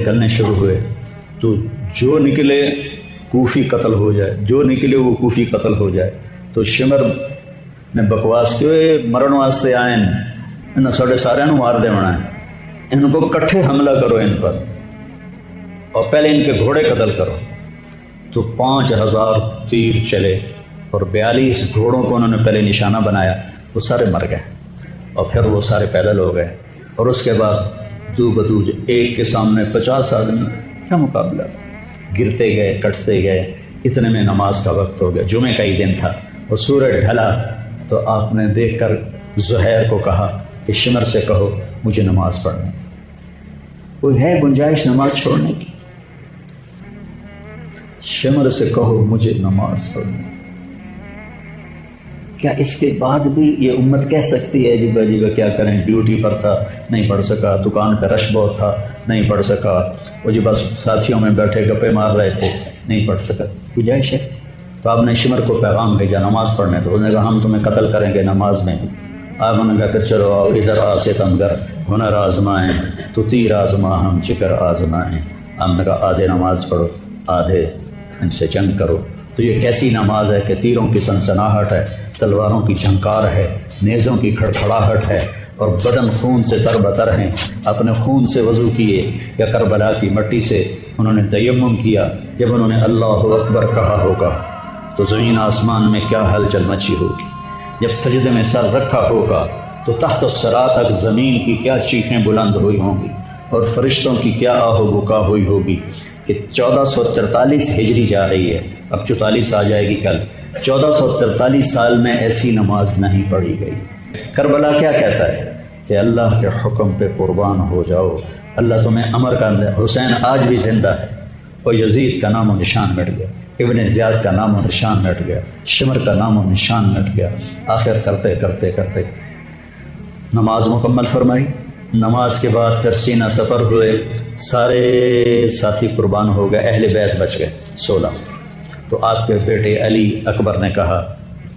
نکلنے شروع ہوئے تو جو نکلے کوفی قتل ہو جائے، جو نکلے وہ کوفی قتل ہو جائے۔ تو شمر نے بکواس کی مرن واسطے آئے انہوں ساڑھے سارے مار دے ہونا ہے، ان کو کٹھے حملہ کرو ان پر اور پہلے ان کے گھوڑے قتل کرو۔ تو 5000 تیر چلے اور 42 گھوڑوں کو انہوں نے پہلے نشانہ بنایا، وہ سارے مر گئے اور پھر وہ سارے پیدل ہو گئے۔ اور اس کے بعد دو بدو ایک کے سامنے 50 آدمی، کیا مقابلہ، گرتے گئے کٹتے گئے۔ اتنے میں نماز کا وقت ہو گیا، جمعے کا ہی دن تھا اور سورج ڈھلا۔ تو آپ نے دیکھ کر زہیر کو کہا کہ شمر سے کہو مجھے نماز پڑھنے، کوئی ہے گنجائش نماز چھوڑنے کی؟ شمر سے کہو مجھے نماز پڑھنے۔ کیا اس کے بعد بھی یہ امت کہہ سکتی ہے جی بھائی کیا کریں، ڈیوٹی پر تھا نہیں پڑھ سکا، دکان پہ رش بہت تھا نہیں پڑھ سکا، وہ جی بس ساتھیوں میں بیٹھے گپے مار رہے تھے نہیں پڑھ سکا، گنجائش ہے؟ تو آپ نے شمر کو پیغام بھیجا نماز پڑھنے، تو انہوں نے کہا ہم تمہیں قتل کریں گے نماز میں ہی۔ آپ نے کہا پھر چلو آؤ ادھر آ ستمگر ہنر آزمائیں تو تیر آزما ہم چکر آزمائیں۔ آپ نے کہا آدھے نماز پڑھو آدھے ان سے جنگ کرو۔ تو یہ کیسی نماز ہے کہ تیروں کی سنسناہٹ ہے، تلواروں کی جھنکار ہے، نیزوں کی کھڑکھڑاہٹ ہے اور بدن خون سے تر بتر ہیں۔ اپنے خون سے وضو کیے یا کربلا کی مٹی سے انہوں نے تیمم کیا۔ جب انہوں نے اللہ اکبر کہا ہوگا تو زمین آسمان میں کیا ہلچل مچی ہوگی، جب سجدے میں سر رکھا ہوگا تو تحت الثری تک زمین کی کیا چیخیں بلند ہوئی ہوں گی اور فرشتوں کی کیا آہ و بکا ہوئی ہوگی کہ 1443 ہجری جا رہی ہے، اب 44 آ جائے گی کل، 1443 سال میں ایسی نماز نہیں پڑھی گئی۔ کربلا کیا کہتا ہے کہ اللہ کے حکم پہ قربان ہو جاؤ، اللہ تمہیں امر کا دے۔ حسین آج بھی زندہ ہے اور یزید کا نام و نشان مٹ گیا، ابن زیاد کا نام و نشان مٹ گیا، شمر کا نام و نشان مٹ گیا۔ آخر کرتے کرتے کرتے نماز مکمل فرمائی۔ نماز کے بعد پھر سینہ سفر ہوئے، سارے ساتھی قربان ہو گئے، اہل بیت بچ گئے 16۔ تو آپ کے بیٹے علی اکبر نے کہا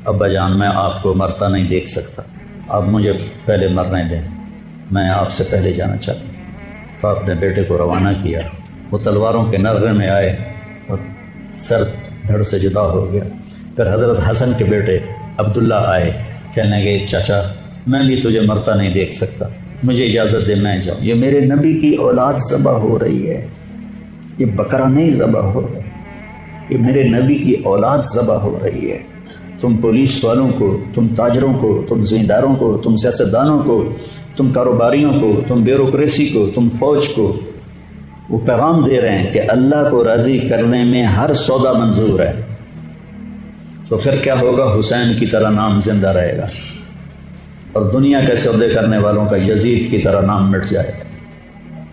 ابا جان میں آپ کو مرتا نہیں دیکھ سکتا، آپ مجھے پہلے مرنے دیں، میں آپ سے پہلے جانا چاہتا ہوں۔ تو آپ نے بیٹے کو روانہ کیا، وہ تلواروں کے نرغے میں آئے اور سر دھڑ سے جدا ہو گیا۔ پھر حضرت حسن کے بیٹے عبداللہ آئے، کہنے گے چاچا میں بھی تجھے مرتا نہیں دیکھ سکتا، مجھے اجازت دے میں جاؤں، یہ میرے نبی کی اولاد ذبح ہو رہی ہے، یہ بکرا نہیں ذبح ہو رہا، یہ میرے نبی کی اولاد ذبح ہو رہی ہے۔ تم پولیس والوں کو، تم تاجروں کو، تم زمینداروں کو، تم سیاستدانوں کو، تم کاروباریوں کو، تم بیوروکریسی کو، تم فوج کو وہ پیغام دے رہے ہیں کہ اللہ کو راضی کرنے میں ہر سودا منظور ہے۔ تو پھر کیا ہوگا؟ حسین کی طرح نام زندہ رہے گا اور دنیا کے سودے کرنے والوں کا یزید کی طرح نام مٹ جائے گا۔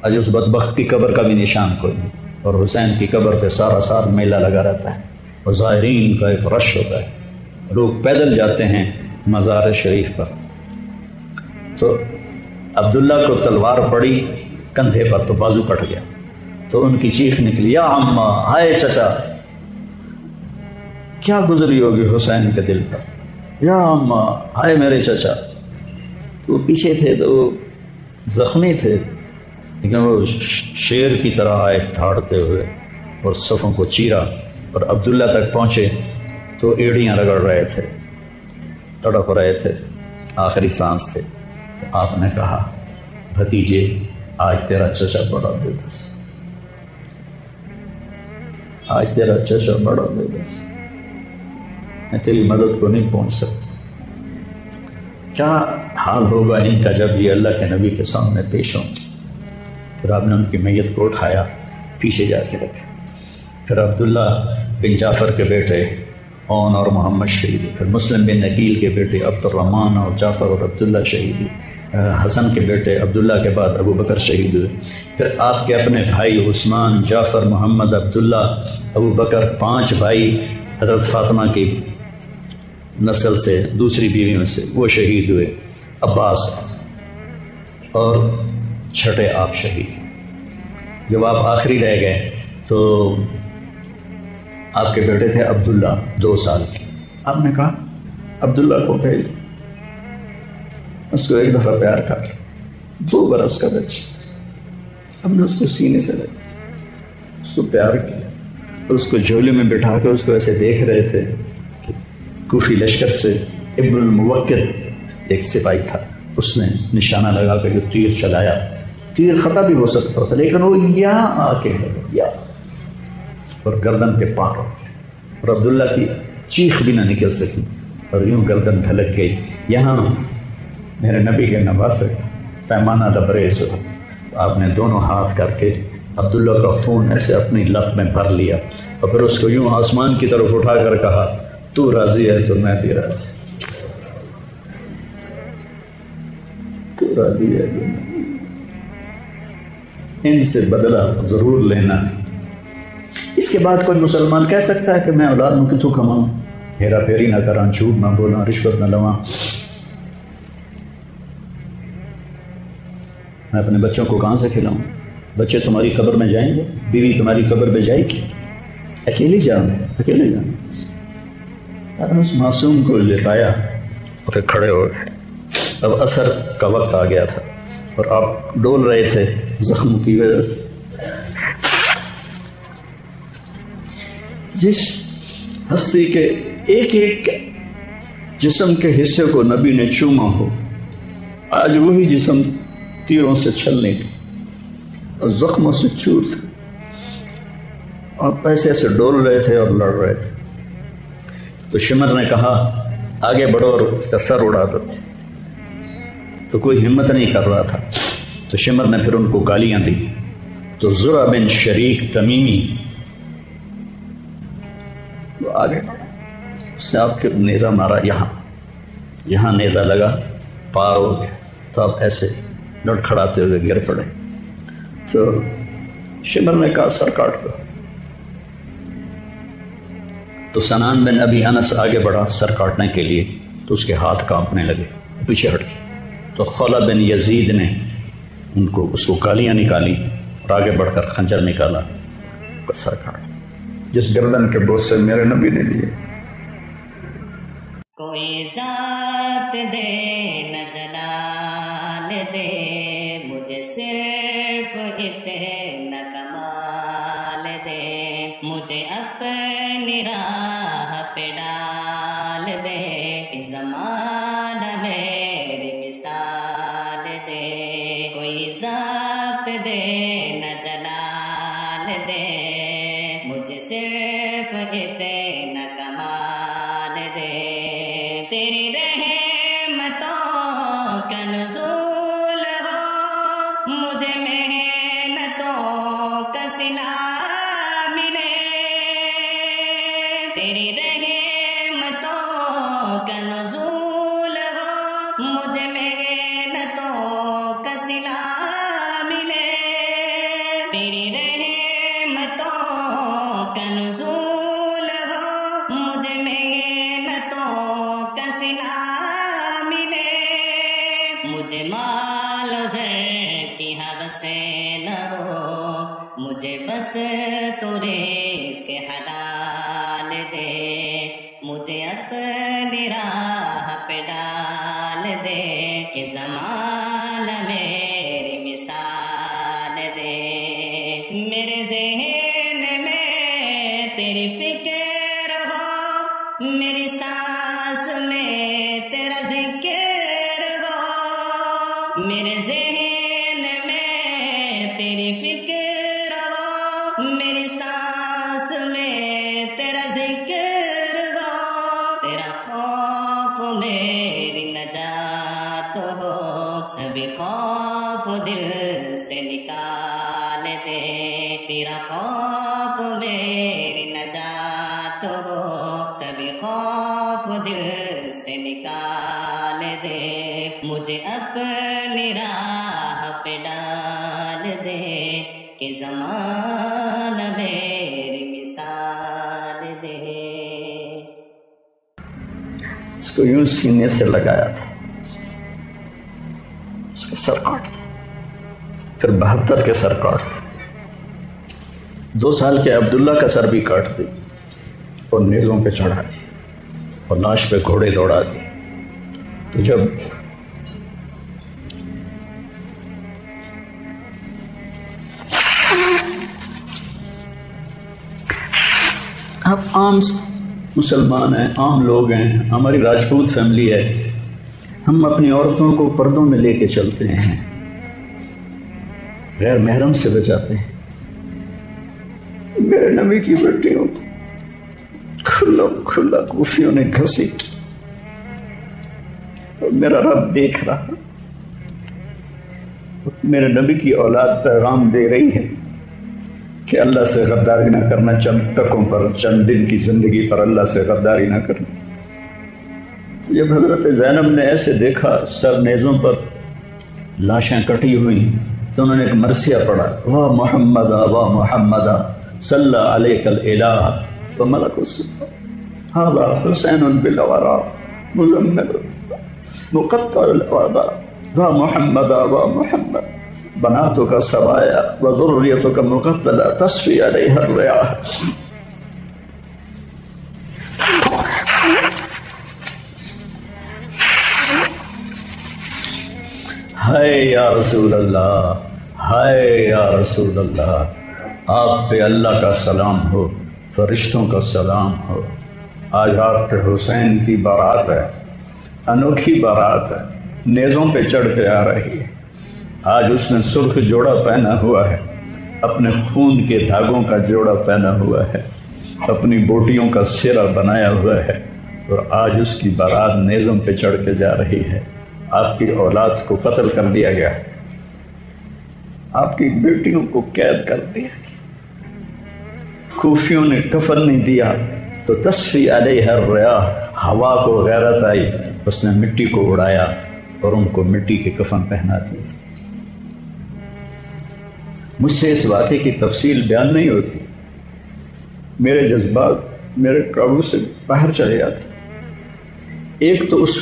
آج اس بدبخت کی قبر کا بھی نشان کوئی نہیں، اور حسین کی قبر پہ سارا سال میلہ لگا رہتا ہے اور زائرین کا ایک رش ہوتا ہے، لوگ پیدل جاتے ہیں مزار شریف پر۔ تو عبداللہ کو تلوار پڑی کندھے پر تو بازو کٹ گیا، تو ان کی چیخ نکلی یا اماں، ہائے چچا، کیا گزری ہوگی حسین کے دل پر، یا اماں، ہائے میرے چچا۔ وہ پیچھے تھے تو وہ زخمی تھے، لیکن وہ شیر کی طرح آئے دھاڑتے ہوئے اور صفوں کو چیرا، اور عبداللہ تک پہنچے تو ایڑیاں رگڑ رہے تھے، تڑپ رہے تھے، آخری سانس تھے۔ تو آپ نے کہا بھتیجے آج تیرا چچا بڑا بے بس، آج تیرا چچا بڑا بے بس، میں تیری مدد کو نہیں پہنچ سکتا۔ کیا حال ہوگا ان کا جب یہ اللہ کے نبی کے سامنے پیش ہوں گے۔ پھر آپ نے ان کی میت کو اٹھایا، پیچھے جا کے رکھا۔ پھر عبداللہ بن جعفر کے بیٹے اون اور محمد شہید، پھر مسلم بن نقیل کے بیٹے عبد الرحمن اور جعفر اور عبداللہ شہید، حسن کے بیٹے عبداللہ کے بعد ابو بکر شہید ہوئے۔ پھر آپ کے اپنے بھائی عثمان، جعفر، محمد، عبداللہ، ابو بکر، 5 بھائی حضرت فاطمہ کی نسل سے، دوسری بیویوں سے، وہ شہید ہوئے، عباس، اور چھٹے آپ شہید۔ جب آپ آخری رہ گئے تو آپ کے بیٹے تھے عبداللہ 2 سال کے، آپ نے کہا عبداللہ کو بھیج، اس کو ایک دفعہ پیار کر، 2 برس کا بچہ، ہم نے اس کو سینے سے لگا، اس کو پیار کیا اور اس کو جھولے میں بٹھا کر اس کو ایسے دیکھ رہے تھے کہ کوفی لشکر سے ابن الموقد ایک سپاہی تھا، اس نے نشانہ لگا کر جو تیر چلایا، تیر خطا بھی ہو سکتا تھا لیکن وہ یہاں آ کے یا اور گردن کے پار ہو گیا اور عبداللہ کی چیخ بھی نہ نکل سکی اور یوں گردن دھلک گئی۔ یہاں میرے نبی کے نواسے پیمانہ لبریز ہو، آپ نے دونوں ہاتھ کر کے عبداللہ کا خون ایسے اپنی لب میں بھر لیا اور پھر اس کو یوں آسمان کی طرف اٹھا کر کہا تو راضی ہے تو میں بھی راضی، تو راضی ہے تو میں، ان سے بدلہ ضرور لینا۔ اس کے بعد کوئی مسلمان کہہ سکتا ہے کہ میں اولاد ہوں کہ تو کماؤں، ہیرا پھیری نہ کراں، جھوٹ نہ بولاں، رشوت نہ لواں، میں اپنے بچوں کو کہاں سے کھلاؤں؟ بچے تمہاری قبر میں جائیں گے، بیوی تمہاری قبر میں جائے گی، اکیلی جانا، اکیلے جانا۔ اس معصوم کو لٹایا اور کھڑے ہو گئے۔ اب عصر کا وقت آ گیا تھا اور آپ ڈول رہے تھے زخم کی وجہ سے۔ جس ہستی کے ایک ایک جسم کے حصے کو نبی نے چوما ہو، آج وہی جسم تیروں سے چھلنے کی اور زخموں سے چور تھے، آپ ایسے ایسے ڈول رہے تھے اور لڑ رہے تھے۔ تو شمر نے کہا آگے بڑھو اور اس کا سر اڑا دو، تو کوئی ہمت نہیں کر رہا تھا، تو شمر نے پھر ان کو گالیاں دی۔ تو زرع بن شریک تمیمی وہ آگے اس نے آپ کے نیزہ مارا، یہاں نیزہ لگا، پار ہو گیا، تو آپ ایسے لڑکھڑاتے ہوئے گر پڑے۔ تو شمر نے کہا سر کاٹ دو، تو سنان بن ابی انس آگے بڑھا سر کاٹنے کے لیے، تو اس کے ہاتھ کانپنے لگے، پیچھے ہٹ گئے۔ تو خلا بن یزید نے اس کو گالیاں نکالی اور آگے بڑھ کر خنجر نکالا، سر کاٹ جس گردن کے بوجھ سے میرے نبی نے لیے۔ کوئی ذات دے نہ جلال دے، مجھے صرف اتنا کمال دے، مجھے اپنی راہ پہ ڈال دے، اس زمانہ میری مثال دے، کوئی ذات دے نہ جلال دے، مجھے صرف اتنا کمال دے، تیری رحمتوں کا نزول ہو، مجھے محنتوں کا صلہ ملے، تیری رحمتوں کا نزول ہو، مجھے محنتوں کا صلہ ملے، تیری رحمتوں کا نزول ہو، مجھے محنتوں کا صلہ ملے، مجھے مال و زر کی ہوس نہ ہو، مجھے بس تو رزق حلال دے، مجھے اپنی راہ پہ ڈال دے، کہ زمانہ میری مثال دے، میرے ذہن میں تیری فکر ہو، میری سانس میں تیرا ذکر ہو، میرے ذہن میں تیری فکر ہو، میری سانس میں تیرا ذکر ہو، تیرا خوف میری نجات ہو، سبھی خوف دل سے نکال دے، تیرا خوف میری نجات ہو، سبھی خوف دل سے نکال دے، مجھے اپنی راہ پہ ڈال دے، کہ زمانہ میری مثال دے۔ اس کو یوں سینے سے لگایا تھا، اس کا سر کاٹ تھا، پھر 72 کے سر کاٹ تھے، 2 سال کے عبداللہ کا سر بھی کاٹ دی اور نیزوں پہ چڑھا دی اور لاش پہ گھوڑے دوڑا دی۔ تو جب آپ عام مسلمان ہیں، عام لوگ ہیں، ہماری راجپوت فیملی ہے، ہم اپنی عورتوں کو پردوں میں لے کے چلتے ہیں، غیر محرم سے بچاتے ہیں۔ میرے نبی کی بیٹیوں کو کھلا کھلا کوفیوں نے گھسیٹ، اور میرا رب دیکھ رہا، میرے نبی کی اولاد پیغام دے رہی ہے کہ اللہ سے غداری نہ کرنا، چند ٹکوں پر، چند دن کی زندگی پر اللہ سے غداری نہ کرنا۔ جب حضرت زینب نے ایسے دیکھا سب نیزوں پر لاشیں کٹی ہوئی تو انہوں نے ایک مرثیہ پڑھا، واہ محمد واہ محمد صلی علیک الالہ وملک السماء ھذا حسین بالورا مزمل مقطع الوضع واہ محمد واہ محمد بناتک سبایا وذریتک مقتلہ تصفی علیہ الریاح۔ ہائے یا رسول اللہ، ہائے یا رسول اللہ، آپ پہ اللہ کا سلام ہو، فرشتوں کا سلام ہو۔ آج آپ کے حسین کی بارات ہے، انوکھی بارات ہے، نیزوں پہ چڑھ کے آ رہی ہے۔ آج اس نے سرخ جوڑا پہنا ہوا ہے، اپنے خون کے دھاگوں کا جوڑا پہنا ہوا ہے، اپنی بوٹیوں کا سرا بنایا ہوا ہے، اور آج اس کی بارات نیزوں پہ چڑھ کے جا رہی ہے۔ آپ کی اولاد کو قتل کر دیا گیا، آپ کی بیٹیوں کو قید کر دیا، کوفیوں نے کفن نہیں دیا تو تصفی علیہ الریاح، ہوا کو غیرت آئی، اس نے مٹی کو اڑایا اور ان کو مٹی کے کفن پہنا دیا۔ مجھ سے اس واقعے کی تفصیل بیان نہیں ہوتی، میرے جذبات میرے قابو سے باہر چلے جاتے۔ ایک تو اس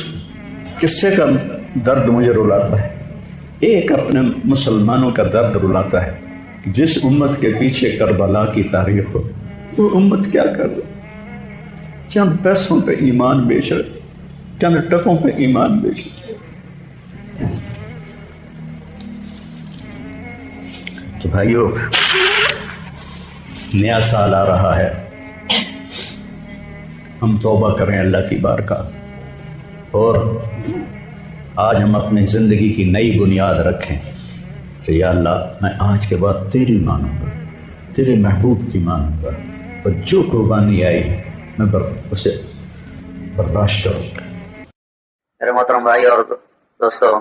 قصے کا درد مجھے رلاتا ہے، ایک اپنے مسلمانوں کا درد رلاتا ہے۔ جس امت کے پیچھے کربلا کی تاریخ ہو، وہ امت کیا کر رہی؟ چند پیسوں پہ ایمان بیچ رہے، چند ٹکوں پہ ایمان بیچ رہے۔ تو بھائیو، نیا سال آ رہا ہے، ہم توبہ کریں اللہ کی بارگاہ، اور آج ہم اپنی زندگی کی نئی بنیاد رکھیں کہ یا اللہ میں آج کے بعد تیری مانوں گا، تیرے محبوب کی مانوں گا، اور جو قربانی آئی میں اسے برداشت کروں گا۔ میرے محترم بھائی اور دوستو،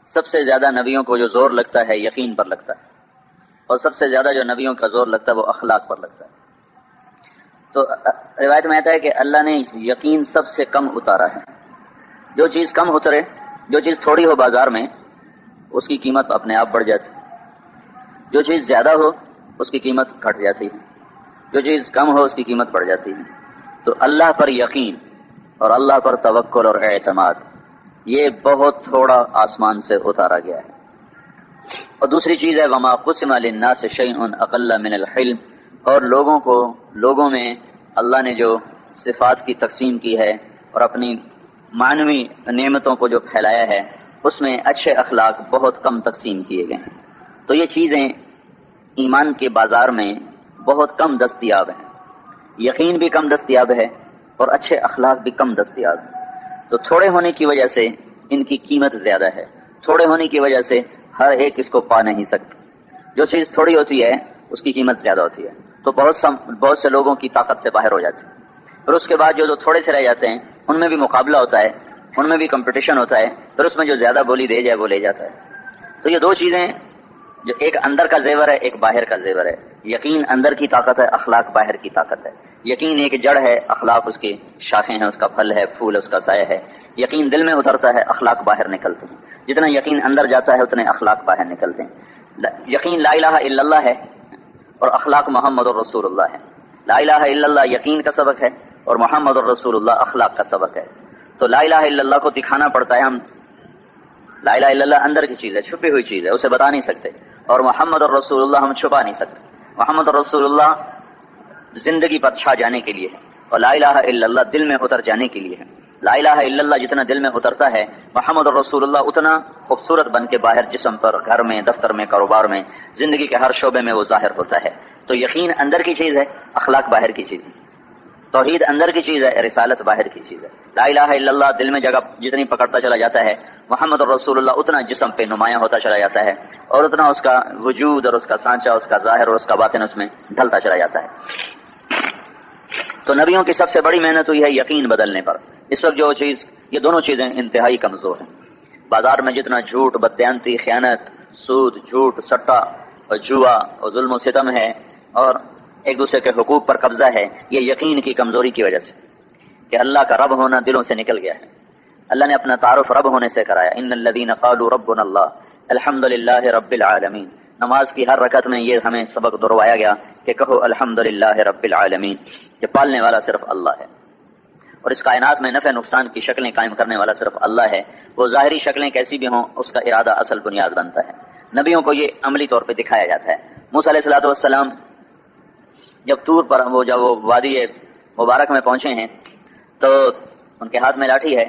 سب سے زیادہ نبیوں کو جو زور لگتا ہے یقین پر لگتا ہے، اور سب سے زیادہ جو نبیوں کا زور لگتا ہے وہ اخلاق پر لگتا ہے۔ تو روایت میں آتا ہے کہ اللہ نے یقین سب سے کم اتارا ہے۔ جو چیز کم اترے، جو چیز تھوڑی ہو بازار میں، اس کی قیمت اپنے آپ بڑھ جاتی، جو چیز زیادہ ہو اس کی قیمت گھٹ جاتی ہے، جو چیز کم ہو اس کی قیمت بڑھ جاتی ہے۔ تو اللہ پر یقین اور اللہ پر توکل اور اعتماد، یہ بہت تھوڑا آسمان سے اتارا گیا ہے۔ اور دوسری چیز ہے وما قسم للناس شیء اقل من الحلم، اور لوگوں میں اللہ نے جو صفات کی تقسیم کی ہے اور اپنی معنوی نعمتوں کو جو پھیلایا ہے، اس میں اچھے اخلاق بہت کم تقسیم کیے گئے ہیں۔ تو یہ چیزیں ایمان کے بازار میں بہت کم دستیاب ہیں، یقین بھی کم دستیاب ہے اور اچھے اخلاق بھی کم دستیاب ہیں۔ تو تھوڑے ہونے کی وجہ سے ان کی قیمت زیادہ ہے، تھوڑے ہونے کی وجہ سے ہر ایک اس کو پا نہیں سکتا۔ جو چیز تھوڑی ہوتی ہے اس کی قیمت زیادہ ہوتی ہے، تو بہت سے لوگوں کی طاقت سے باہر ہو جاتی ہے۔ پھر اس کے بعد جو تھوڑے سے رہ جاتے ہیں ان میں بھی مقابلہ ہوتا ہے، ان میں بھی کمپٹیشن ہوتا ہے، پھر اس میں جو زیادہ بولی دے جائے وہ لے جاتا ہے۔ تو یہ دو چیزیں، جو ایک اندر کا زیور ہے، ایک باہر کا زیور ہے۔ یقین اندر کی طاقت ہے، اخلاق باہر کی طاقت ہے۔ یقین ایک جڑ ہے، اخلاق اس کی شاخیں ہیں، اس کا پھل ہے، پھول ہے، اس کا سایہ ہے۔ یقین دل میں اترتا ہے، اخلاق باہر نکلتے ہیں۔ جتنا یقین اندر جاتا ہے اتنے اخلاق باہر نکلتے ہیں۔ یقین لا الہ الا اللہ ہے اور اخلاق محمد الرسول اللہ ہے۔ لا الہ الا اللہ یقین کا سبق ہے اور محمد الرسول اللہ اخلاق کا سبق ہے۔ تو لا الہ الا اللہ کو دکھانا پڑتا ہے۔ ہم لا الہ الا اللہ اندر کی چیز ہے، چھپی ہوئی چیز ہے، اسے بتا نہیں سکتے، اور محمد الرسول اللہ ہم چھپا نہیں سکتے۔ محمد الرسول اللہ زندگی پر چھا جانے کے لیے ہے، اور لا الہ الا اللہ دل میں اتر جانے کے لیے ہے۔ لا الہ الا اللہ جتنا دل میں اترتا ہے، محمد الرسول اللہ اتنا خوبصورت بن کے باہر جسم پر، گھر میں، دفتر میں، کاروبار میں، زندگی کے ہر شعبے میں وہ ظاہر ہوتا ہے۔ تو یقین اندر کی چیز ہے، اخلاق باہر کی چیز ہے، توحید اندر کی چیز ہے، رسالت باہر کی چیز ہے۔ لا الہ الا اللہ دل میں جگہ جتنی پکڑتا چلا جاتا ہے، محمد رسول اللہ اتنا جسم پہ نمایاں ہوتا چلا جاتا ہے، اور اتنا اس کا وجود اور اس کا سانچہ، اس کا ظاہر اور اس کا باطن اس میں ڈھلتا چلا جاتا ہے۔ تو نبیوں کی سب سے بڑی محنت ہوئی ہے یقین بدلنے پر۔ اس وقت جو چیز، یہ دونوں چیزیں انتہائی کمزور ہیں۔ بازار میں جتنا جھوٹ، بددیانتی، خیانت، سود، جھوٹ، سٹا اور جوا اور ظلم و ستم ہے اور ایک دوسرے کے حقوق پر قبضہ ہے، یہ یقین کی کمزوری کی وجہ سے کہ اللہ کا رب ہونا دلوں سے نکل گیا ہے۔ اللہ نے اپنا تعارف رب ہونے سے کرایا، ان الذین قالوا ربنا اللہ الحمدللہ رب العالمین۔ نماز کی ہر رکعت میں یہ ہمیں سبق دہروایا گیا کہ کہو الحمدللہ رب العالمین، کہ پالنے والا صرف اللہ ہے، اور اس کائنات میں نفع نقصان کی شکلیں قائم کرنے والا صرف اللہ ہے۔ وہ ظاہری شکلیں کیسی بھی ہوں، اس کا ارادہ اصل بنیاد بنتا ہے۔ نبیوں کو یہ عملی طور پہ دکھایا جاتا ہے۔ موسیٰ علیہ الصلوۃ والسلام جب طور پر جب وہ وادی مبارک میں پہنچے ہیں تو ان کے ہاتھ میں لاٹھی ہے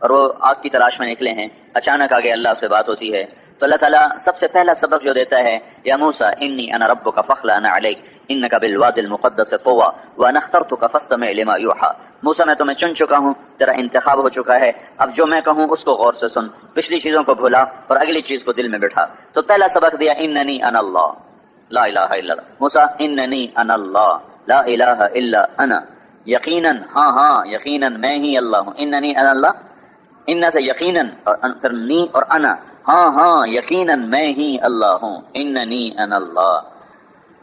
اور وہ آگ کی تلاش میں نکلے ہیں، اچانک آگے اللہ سے بات ہوتی ہے تو اللہ تعالیٰ سب سے پہلا سبق جو دیتا ہے، یا موسیٰ انی انا ربک فاخلع علیک انک بالوادی المقدس طویٰ وانا اخترتک فاستمع لما یوحیٰ۔ موسیٰ میں تمہیں چن چکا ہوں، تیرا انتخاب ہو چکا ہے، اب جو میں کہوں اس کو غور سے سن، پچھلی چیزوں کو بھولا اور اگلی چیز کو دل میں بٹھا۔ تو پہلا سبق دیا اننی انا اللہ لا الہ الا اللہ، موسیٰ اننی انا اللہ لا الہ الا انا، یقیناً ہاں یقیناً میں ہی اللہ ہوں۔ اننی انا اللہ، ان سے یقیناً اور پھر نی اور انا، ہاں یقیناً میں ہی اللہ ہوں، اننی انا اللہ۔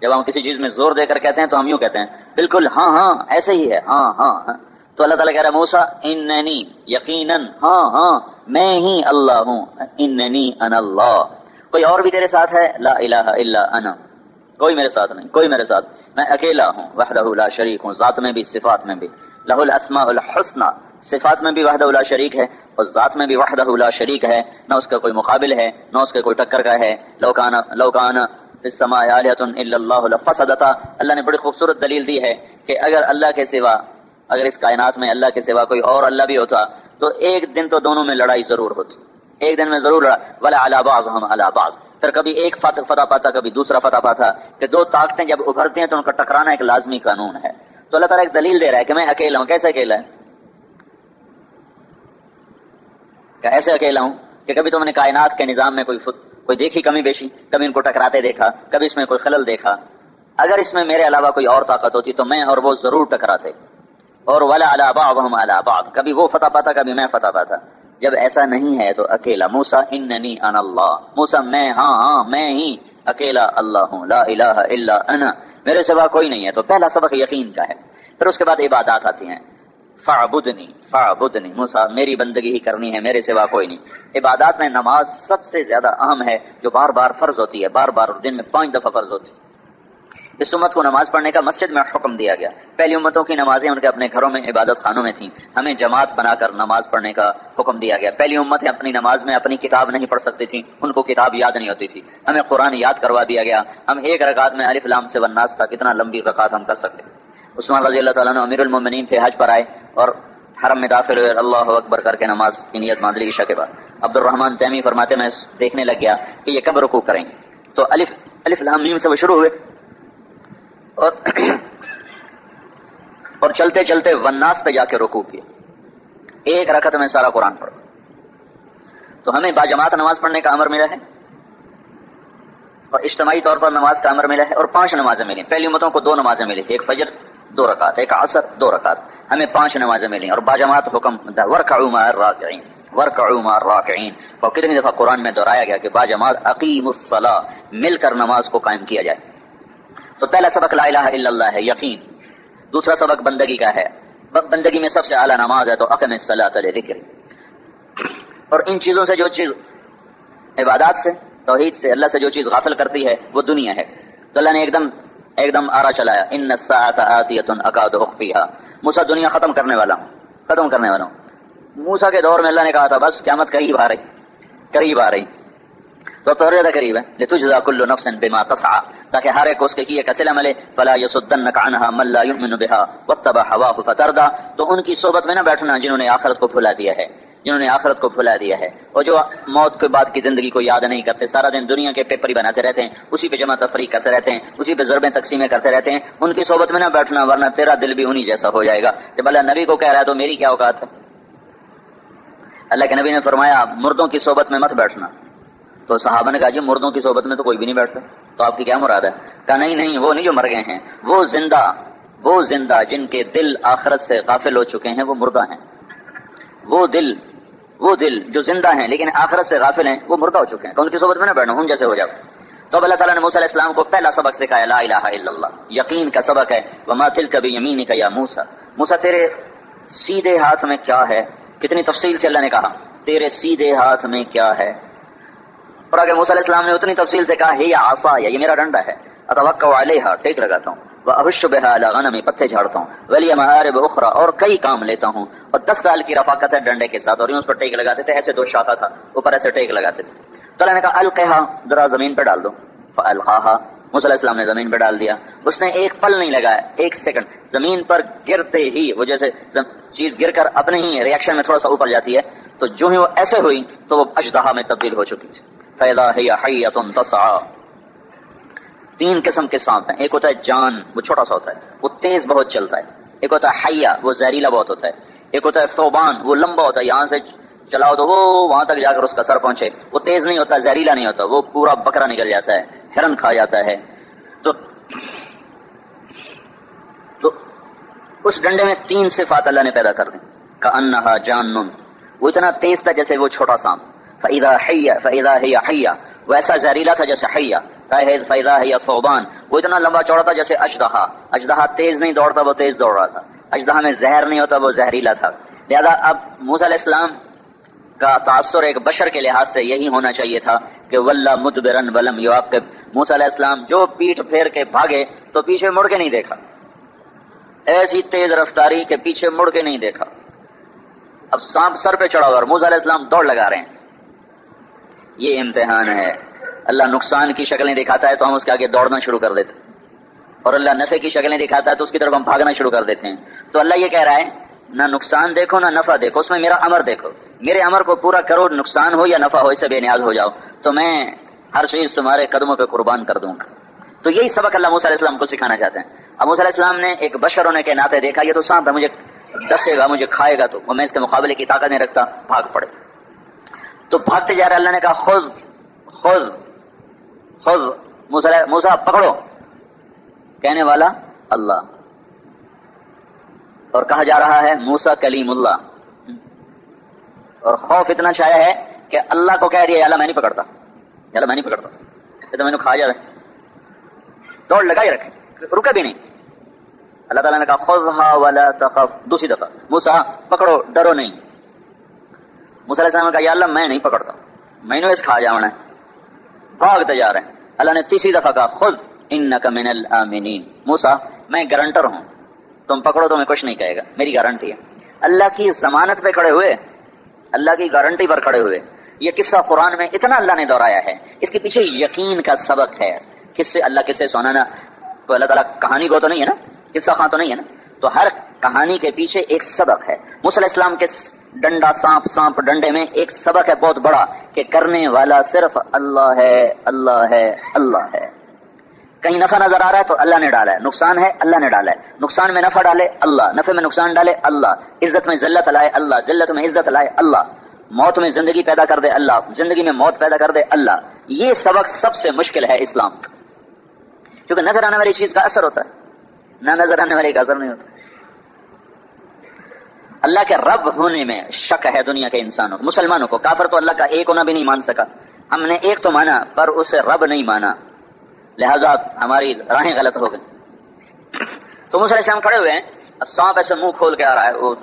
جب ہم کسی چیز میں زور دے کر کہتے ہیں تو ہم یوں کہتے ہیں بالکل ہاں ایسے ہی ہے، ہاں۔ تو اللہ تعالیٰ کہہ رہا ہے موسیٰ اننی یقیناً ہاں میں ہی اللہ ہوں، اننی انا اللہ۔ کوئی اور بھی تیرے ساتھ ہے؟ لا الہ الا انا، کوئی میرے ساتھ نہیں، کوئی میرے ساتھ، میں اکیلا ہوں، وحدہ لا شریک ہوں، ذات میں بھی صفات میں بھی، لہ الاسماء الحسنی، صفات میں بھی وحدہ لا شریک ہے اور ذات میں بھی وحدہ لا شریک ہے، نہ اس کا کوئی مقابل ہے نہ اس کے کوئی ٹکر کا ہے۔ لو کان فی السماء آلہۃ الا اللہ لفسدتا، اللہ نے بڑی خوبصورت دلیل دی ہے کہ اگر اللہ کے سوا، اگر اس کائنات میں اللہ کے سوا کوئی اور اللہ بھی ہوتا تو ایک دن تو دونوں میں لڑائی ضرور ہوتی، ایک دن میں ضرور لڑا، ولا علی بعضهم علی بعض، پھر کبھی ایک فتح پاتا کبھی دوسرا فتح پاتا، کہ دو طاقتیں جب ابھرتی ہیں تو ان کا ٹکرانا ایک لازمی قانون ہے۔ تو اللہ تعالیٰ ایک دلیل دے رہا ہے کہ میں اکیلا ہوں۔ کیسے اکیلا ہے؟ کہ ایسے اکیلا ہوں کہ کبھی تم نے کائنات کے نظام میں کوئی دیکھی کمی بیشی، کبھی ان کو ٹکراتے دیکھا، کبھی اس میں کوئی خلل دیکھا؟ اگر اس میں میرے علاوہ کوئی اور طاقت ہوتی تو میں اور وہ ضرور ٹکراتے، اور ولا علی بعضهم علی بعض، کبھی وہ فتح پاتا کبھی میں فتح پاتا۔ جب ایسا نہیں ہے تو اکیلا، موسیٰ اننی انا اللہ، موسیٰ میں ہاں میں ہی اکیلا اللہ ہوں، لا الہ الا انا، میرے سوا کوئی نہیں ہے۔ تو پہلا سبق یقین کا ہے۔ پھر اس کے بعد عبادات آتی ہیں، فاعبدنی موسیٰ میری بندگی ہی کرنی ہے، میرے سوا کوئی نہیں۔ عبادات میں نماز سب سے زیادہ اہم ہے، جو بار بار فرض ہوتی ہے، بار بار دن میں 5 دفعہ فرض ہوتی ہے۔ اس امت کو نماز پڑھنے کا مسجد میں حکم دیا گیا۔ پہلی امتوں کی نمازیں ان کے اپنے گھروں میں عبادت خانوں میں تھیں، ہمیں جماعت بنا کر نماز پڑھنے کا حکم دیا گیا۔ پہلی امتیں اپنی نماز میں اپنی کتاب نہیں پڑھ سکتی تھیں، ان کو کتاب یاد نہیں ہوتی تھی، ہمیں قرآن یاد کروا دیا گیا۔ ہم ایک رکعت میں الف لام سے والناس تک کتنا لمبی رکعت ہم کر سکتے۔ عثمان رضی اللہ تعالیٰ عنہ امیر المومنین تھے، حج پر آئے اور حرم میں داخل ہوئے، اللہ اکبر کر کے نماز کی نیت باندھ لی عشاء کے بعد۔ عبد الرحمن تیمی فرماتے میں دیکھنے لگ گیا کہ یہ کب رکوع کریں گے، تو الف لام میم سے وہ شروع ہوئے اور چلتے چلتے والناس پہ جا کے رکوع کیا، ایک رکعت میں سارا قرآن پڑھا۔ تو ہمیں باجماعت نماز پڑھنے کا امر ملا ہے اور اجتماعی طور پر نماز کا امر ملا ہے، اور 5 نمازیں ملی۔ پہلی امتوں کو 2 نمازیں ملی تھی، ایک فجر 2 رکعت، ایک عصر 2 رکعت، ہمیں 5 نمازیں ملی اور باجماعت حکم ورکعوا مع الراکعین، ورکعوا مع الراکعین۔ اور کتنی دفعہ قرآن میں دہرایا گیا کہ باجماعت اقیموا الصلاۃ، مل کر نماز کو قائم کیا جائے۔ تو پہلا سبق لا الہ الا اللہ ہے، یقین۔ دوسرا سبق بندگی کا ہے، بندگی میں سب سے اعلیٰ نماز ہے، تو اقم الصلاۃ لذکر۔ اور ان چیزوں سے جو چیز، عبادات سے، توحید سے، اللہ سے جو چیز غافل کرتی ہے وہ دنیا ہے۔ تو اللہ نے ایک دم آرا چلایا، ان الساعۃ آتیۃ اکاد اخفیھا، موسیٰ دنیا ختم کرنے والا ہوں۔ موسیٰ کے دور میں اللہ نے کہا تھا بس قیامت قریب آ رہی، تو اور زیادہ قریب ہے، لتجزا کل نفس بما تسعى، تاکہ ہر ایک اس کے کیے کا صلہ ملے۔ فلا يصدنك عنها من لا يؤمن بها واتبع هواه فتردى، تو ان کی صحبت میں نہ بیٹھنا جنہوں نے آخرت کو بھلا دیا ہے۔ جنہوں نے آخرت کو بھلا دیا ہے، اور جو موت کے بعد کی زندگی کو یاد نہیں کرتے، سارا دن دنیا کے پیپر ہی بناتے رہتے ہیں، اسی پہ جمع تفریق کرتے رہتے ہیں، اسی پہ ضربیں تقسیمیں کرتے رہتے ہیں، ان کی صحبت میں نہ بیٹھنا، ورنہ تیرا دل بھی انہی جیسا ہو جائے گا۔ جب اللہ نبی کو کہہ رہا ہے تو میری کیا اوقات ہے؟ اللہ کے نبی نے فرمایا مردوں کی صحبت میں مت بیٹھنا، تو صحابہ نے کہا جی مردوں کی صحبت میں تو کوئی بھی نہیں بیٹھتا، تو آپ کی کیا مراد ہے؟ کہا نہیں وہ نہیں جو مر گئے ہیں، وہ زندہ جن کے دل آخرت سے غافل ہو چکے ہیں وہ مردہ ہیں، وہ دل جو زندہ ہیں لیکن آخرت سے غافل ہیں وہ مردہ ہو چکے ہیں، تو ان کی صحبت میں نہ بیٹھنا، ان جیسے ہو جاؤ۔ تو اب اللہ تعالیٰ نے موسیٰ علیہ السلام کو پہلا سبق سکھایا لا الہ الا اللہ، یقین کا سبق ہے، وما تلک بیمینک یا موسیٰ، موسیٰ تیرے سیدھے ہاتھ میں کیا ہے؟ کتنی تفصیل سے اللہ نے کہا تیرے سیدھے ہاتھ میں کیا ہے، اور اگر موسیٰ علیہ السلام نے اتنی تفصیل سے کہا ہے یا عصایا، یہ میرا ڈنڈا ہے، اتوکل علیہا، ٹیک لگاتا ہوں، وابش بہا علی غنمی، پتے جھاڑتا ہوں، ولی محارب اخرى، اور کئی کام لیتا ہوں، اور 10 سال کی رفاقت ہے ڈنڈے کے ساتھ، اور یوں اس پر ٹیک لگاتے تھے، ایسے 2 شاخہ تھا اوپر ایسے ٹیک لگاتے تھے۔ تو اللہ نے کہا القھا، ذرا زمین پہ ڈال دو، فالقاها، موسیٰ علیہ السلام نے زمین پہ ڈال دیا، اس نے ایک پل نہیں لگایا، 1 سیکنڈ، زمین پر گرتے ہی وہ جیسے چیز گر کر اپنے ہی ریئیکشن میں تھوڑا سا اوپر جاتی ہے، تو جو ہی وہ ایسے ہوئی تو وہ اژدہا میں تبدیل ہو چکی تھی۔ فَإِذَا هِيَ حَيَّةٌ تَسْعَىٰ، 3 قسم کے سانپ ہیں، ایک ہوتا ہے جان، وہ چھوٹا سا ہوتا ہے، وہ تیز بہت چلتا ہے، ایک ہوتا ہے حیہ، وہ زہریلا بہت ہوتا ہے، ایک ہوتا ہے ثوبان، وہ لمبا ہوتا ہے، یہاں سے چلاؤ تو وہ وہاں تک جا کر اس کا سر پہنچے، وہ تیز نہیں ہوتا، زہریلا نہیں ہوتا، وہ پورا بکرا نکل جاتا ہے، ہرن کھا جاتا ہے۔ تو اس ڈنڈے میں 3 صفات اللہ نے پیدا کر دی، کأنہا جان، وہ اتنا تیز تھا جیسے وہ چھوٹا سانپ، فَإِذَا هِيَ حَيَّةٌ، وہ ایسا زہریلا تھا جیسے حیہ، فَإِذَا هِيَ ثُعْبَانٌ، وہ اتنا لمبا چوڑا تھا جیسے اژدہا تیز نہیں دوڑتا، وہ تیز دوڑ رہا تھا، اژدہا میں زہر نہیں ہوتا، وہ زہریلا تھا۔ لہذا اب موسیٰ علیہ السلام کا تاثر ایک بشر کے لحاظ سے یہی ہونا چاہیے تھا کہ وَلَّا مُدْبِرًا وَلَمْ يُعَقِّبْ، موسیٰ علیہ السلام جو پیٹھ پھیر کے بھاگے تو پیچھے مڑ کے نہیں دیکھا، ایسی تیز رفتاری کہ پیچھے مڑ کے نہیں دیکھا۔ اب سانپ سر پہ چڑھا ہوا اور موسیٰ علیہ السلام دوڑ لگا رہے ہیں، یہ امتحان ہے۔ اللہ نقصان کی شکلیں دکھاتا ہے تو ہم اس کے آگے دوڑنا شروع کر دیتے ہیں، اور اللہ نفع کی شکلیں دکھاتا ہے تو اس کی طرف ہم بھاگنا شروع کر دیتے ہیں۔ تو اللہ یہ کہہ رہا ہے نہ نقصان دیکھو نہ نفع دیکھو، اس میں میرا امر دیکھو، میرے امر کو پورا کرو، نقصان ہو یا نفع ہو اس سے بے نیاز ہو جاؤ، تو میں ہر چیز تمہارے قدموں پہ قربان کر دوں گا۔ تو یہی سبق اللہ موسیٰ علیہ السلام کو سکھانا چاہتے ہیں۔ اب موسیٰ علیہ السلام نے ایک بشر ہونے کے ناطے دیکھا یہ تو سانپ ہے، مجھے ڈسے گا، مجھے کھائے گا، تو میں اس کے مقابلے کی طاقت نہیں رکھتا، بھاگ پڑے۔ تو بھاگتے جا رہے اللہ نے کہا خذ موسیٰ پکڑو، کہنے والا اللہ، اور کہا جا رہا ہے موسیٰ کلیم اللہ، اور خوف اتنا چھایا ہے کہ اللہ کو کہہ دیا اللہ میں نہیں پکڑتا، یہ تو میں نے کھا جا رہا ہے، دوڑ لگائی رکھے، رکے بھی نہیں۔ اللہ تعالیٰ نے کہا خذها ولا تخف، دوسری دفعہ موسیٰ پکڑو ڈرو نہیں۔ موسیٰ علیہ السلام نے کہا یا اللہ میں نہیں پکڑتا، میں نے اس کھا جانا ہے، بھاگتے جا رہے ہیں۔ اللہ نے تیسری دفعہ کہا خذ انک من الآمنین، موسیٰ میں گارنٹر ہوں، تم پکڑو تو میں کچھ نہیں کہے گا، میری گارنٹی ہے۔ اللہ کی ضمانت پہ کھڑے ہوئے، اللہ کی گارنٹی پر کھڑے ہوئے۔ یہ قصہ قرآن میں اتنا اللہ نے دہرایا ہے، اس کے پیچھے یقین کا سبق ہے۔ اللہ قصے سنانا تو اللہ تعالیٰ کہانی کو تو نہیں ہے نا، قصہ خاں تو نہیں ہے نا، تو ہر کہانی کے پیچھے ایک سبق ہے۔ موسیٰ علیہ السلام کے ڈنڈا سانپ ڈنڈے میں ایک سبق ہے بہت بڑا کہ کرنے والا صرف اللہ ہے، اللہ ہے، اللہ ہے۔ کہیں نفع نظر آ رہا ہے تو اللہ نے ڈالا ہے، نقصان ہے اللہ نے ڈالا ہے، نقصان میں نفع ڈالے اللہ، نفع میں نقصان ڈالے اللہ، عزت میں ذلت لائے اللہ، ذلت میں عزت لائے اللہ، موت میں زندگی پیدا کر دے اللہ، زندگی میں موت پیدا کر دے اللہ۔ یہ سبق سب سے مشکل ہے اسلام کا، کیونکہ نظر آنے والی چیز کا اثر ہوتا ہے، نہ نظر آنے والی کا اثر نہیں ہوتا۔ اللہ کے رب ہونے میں شک ہے دنیا کے انسانوں کو، مسلمانوں کو۔ کافر تو اللہ کا ایک ہونا بھی نہیں مان سکا، ہم نے ایک تو مانا پر اسے رب نہیں مانا، لہذا ہماری راہیں غلط ہو گئی۔ تو موسیٰ علیہ السلام کھڑے ہوئے ہیں، اب سانپ ایسے منہ کھول کے آ رہا ہے، وہ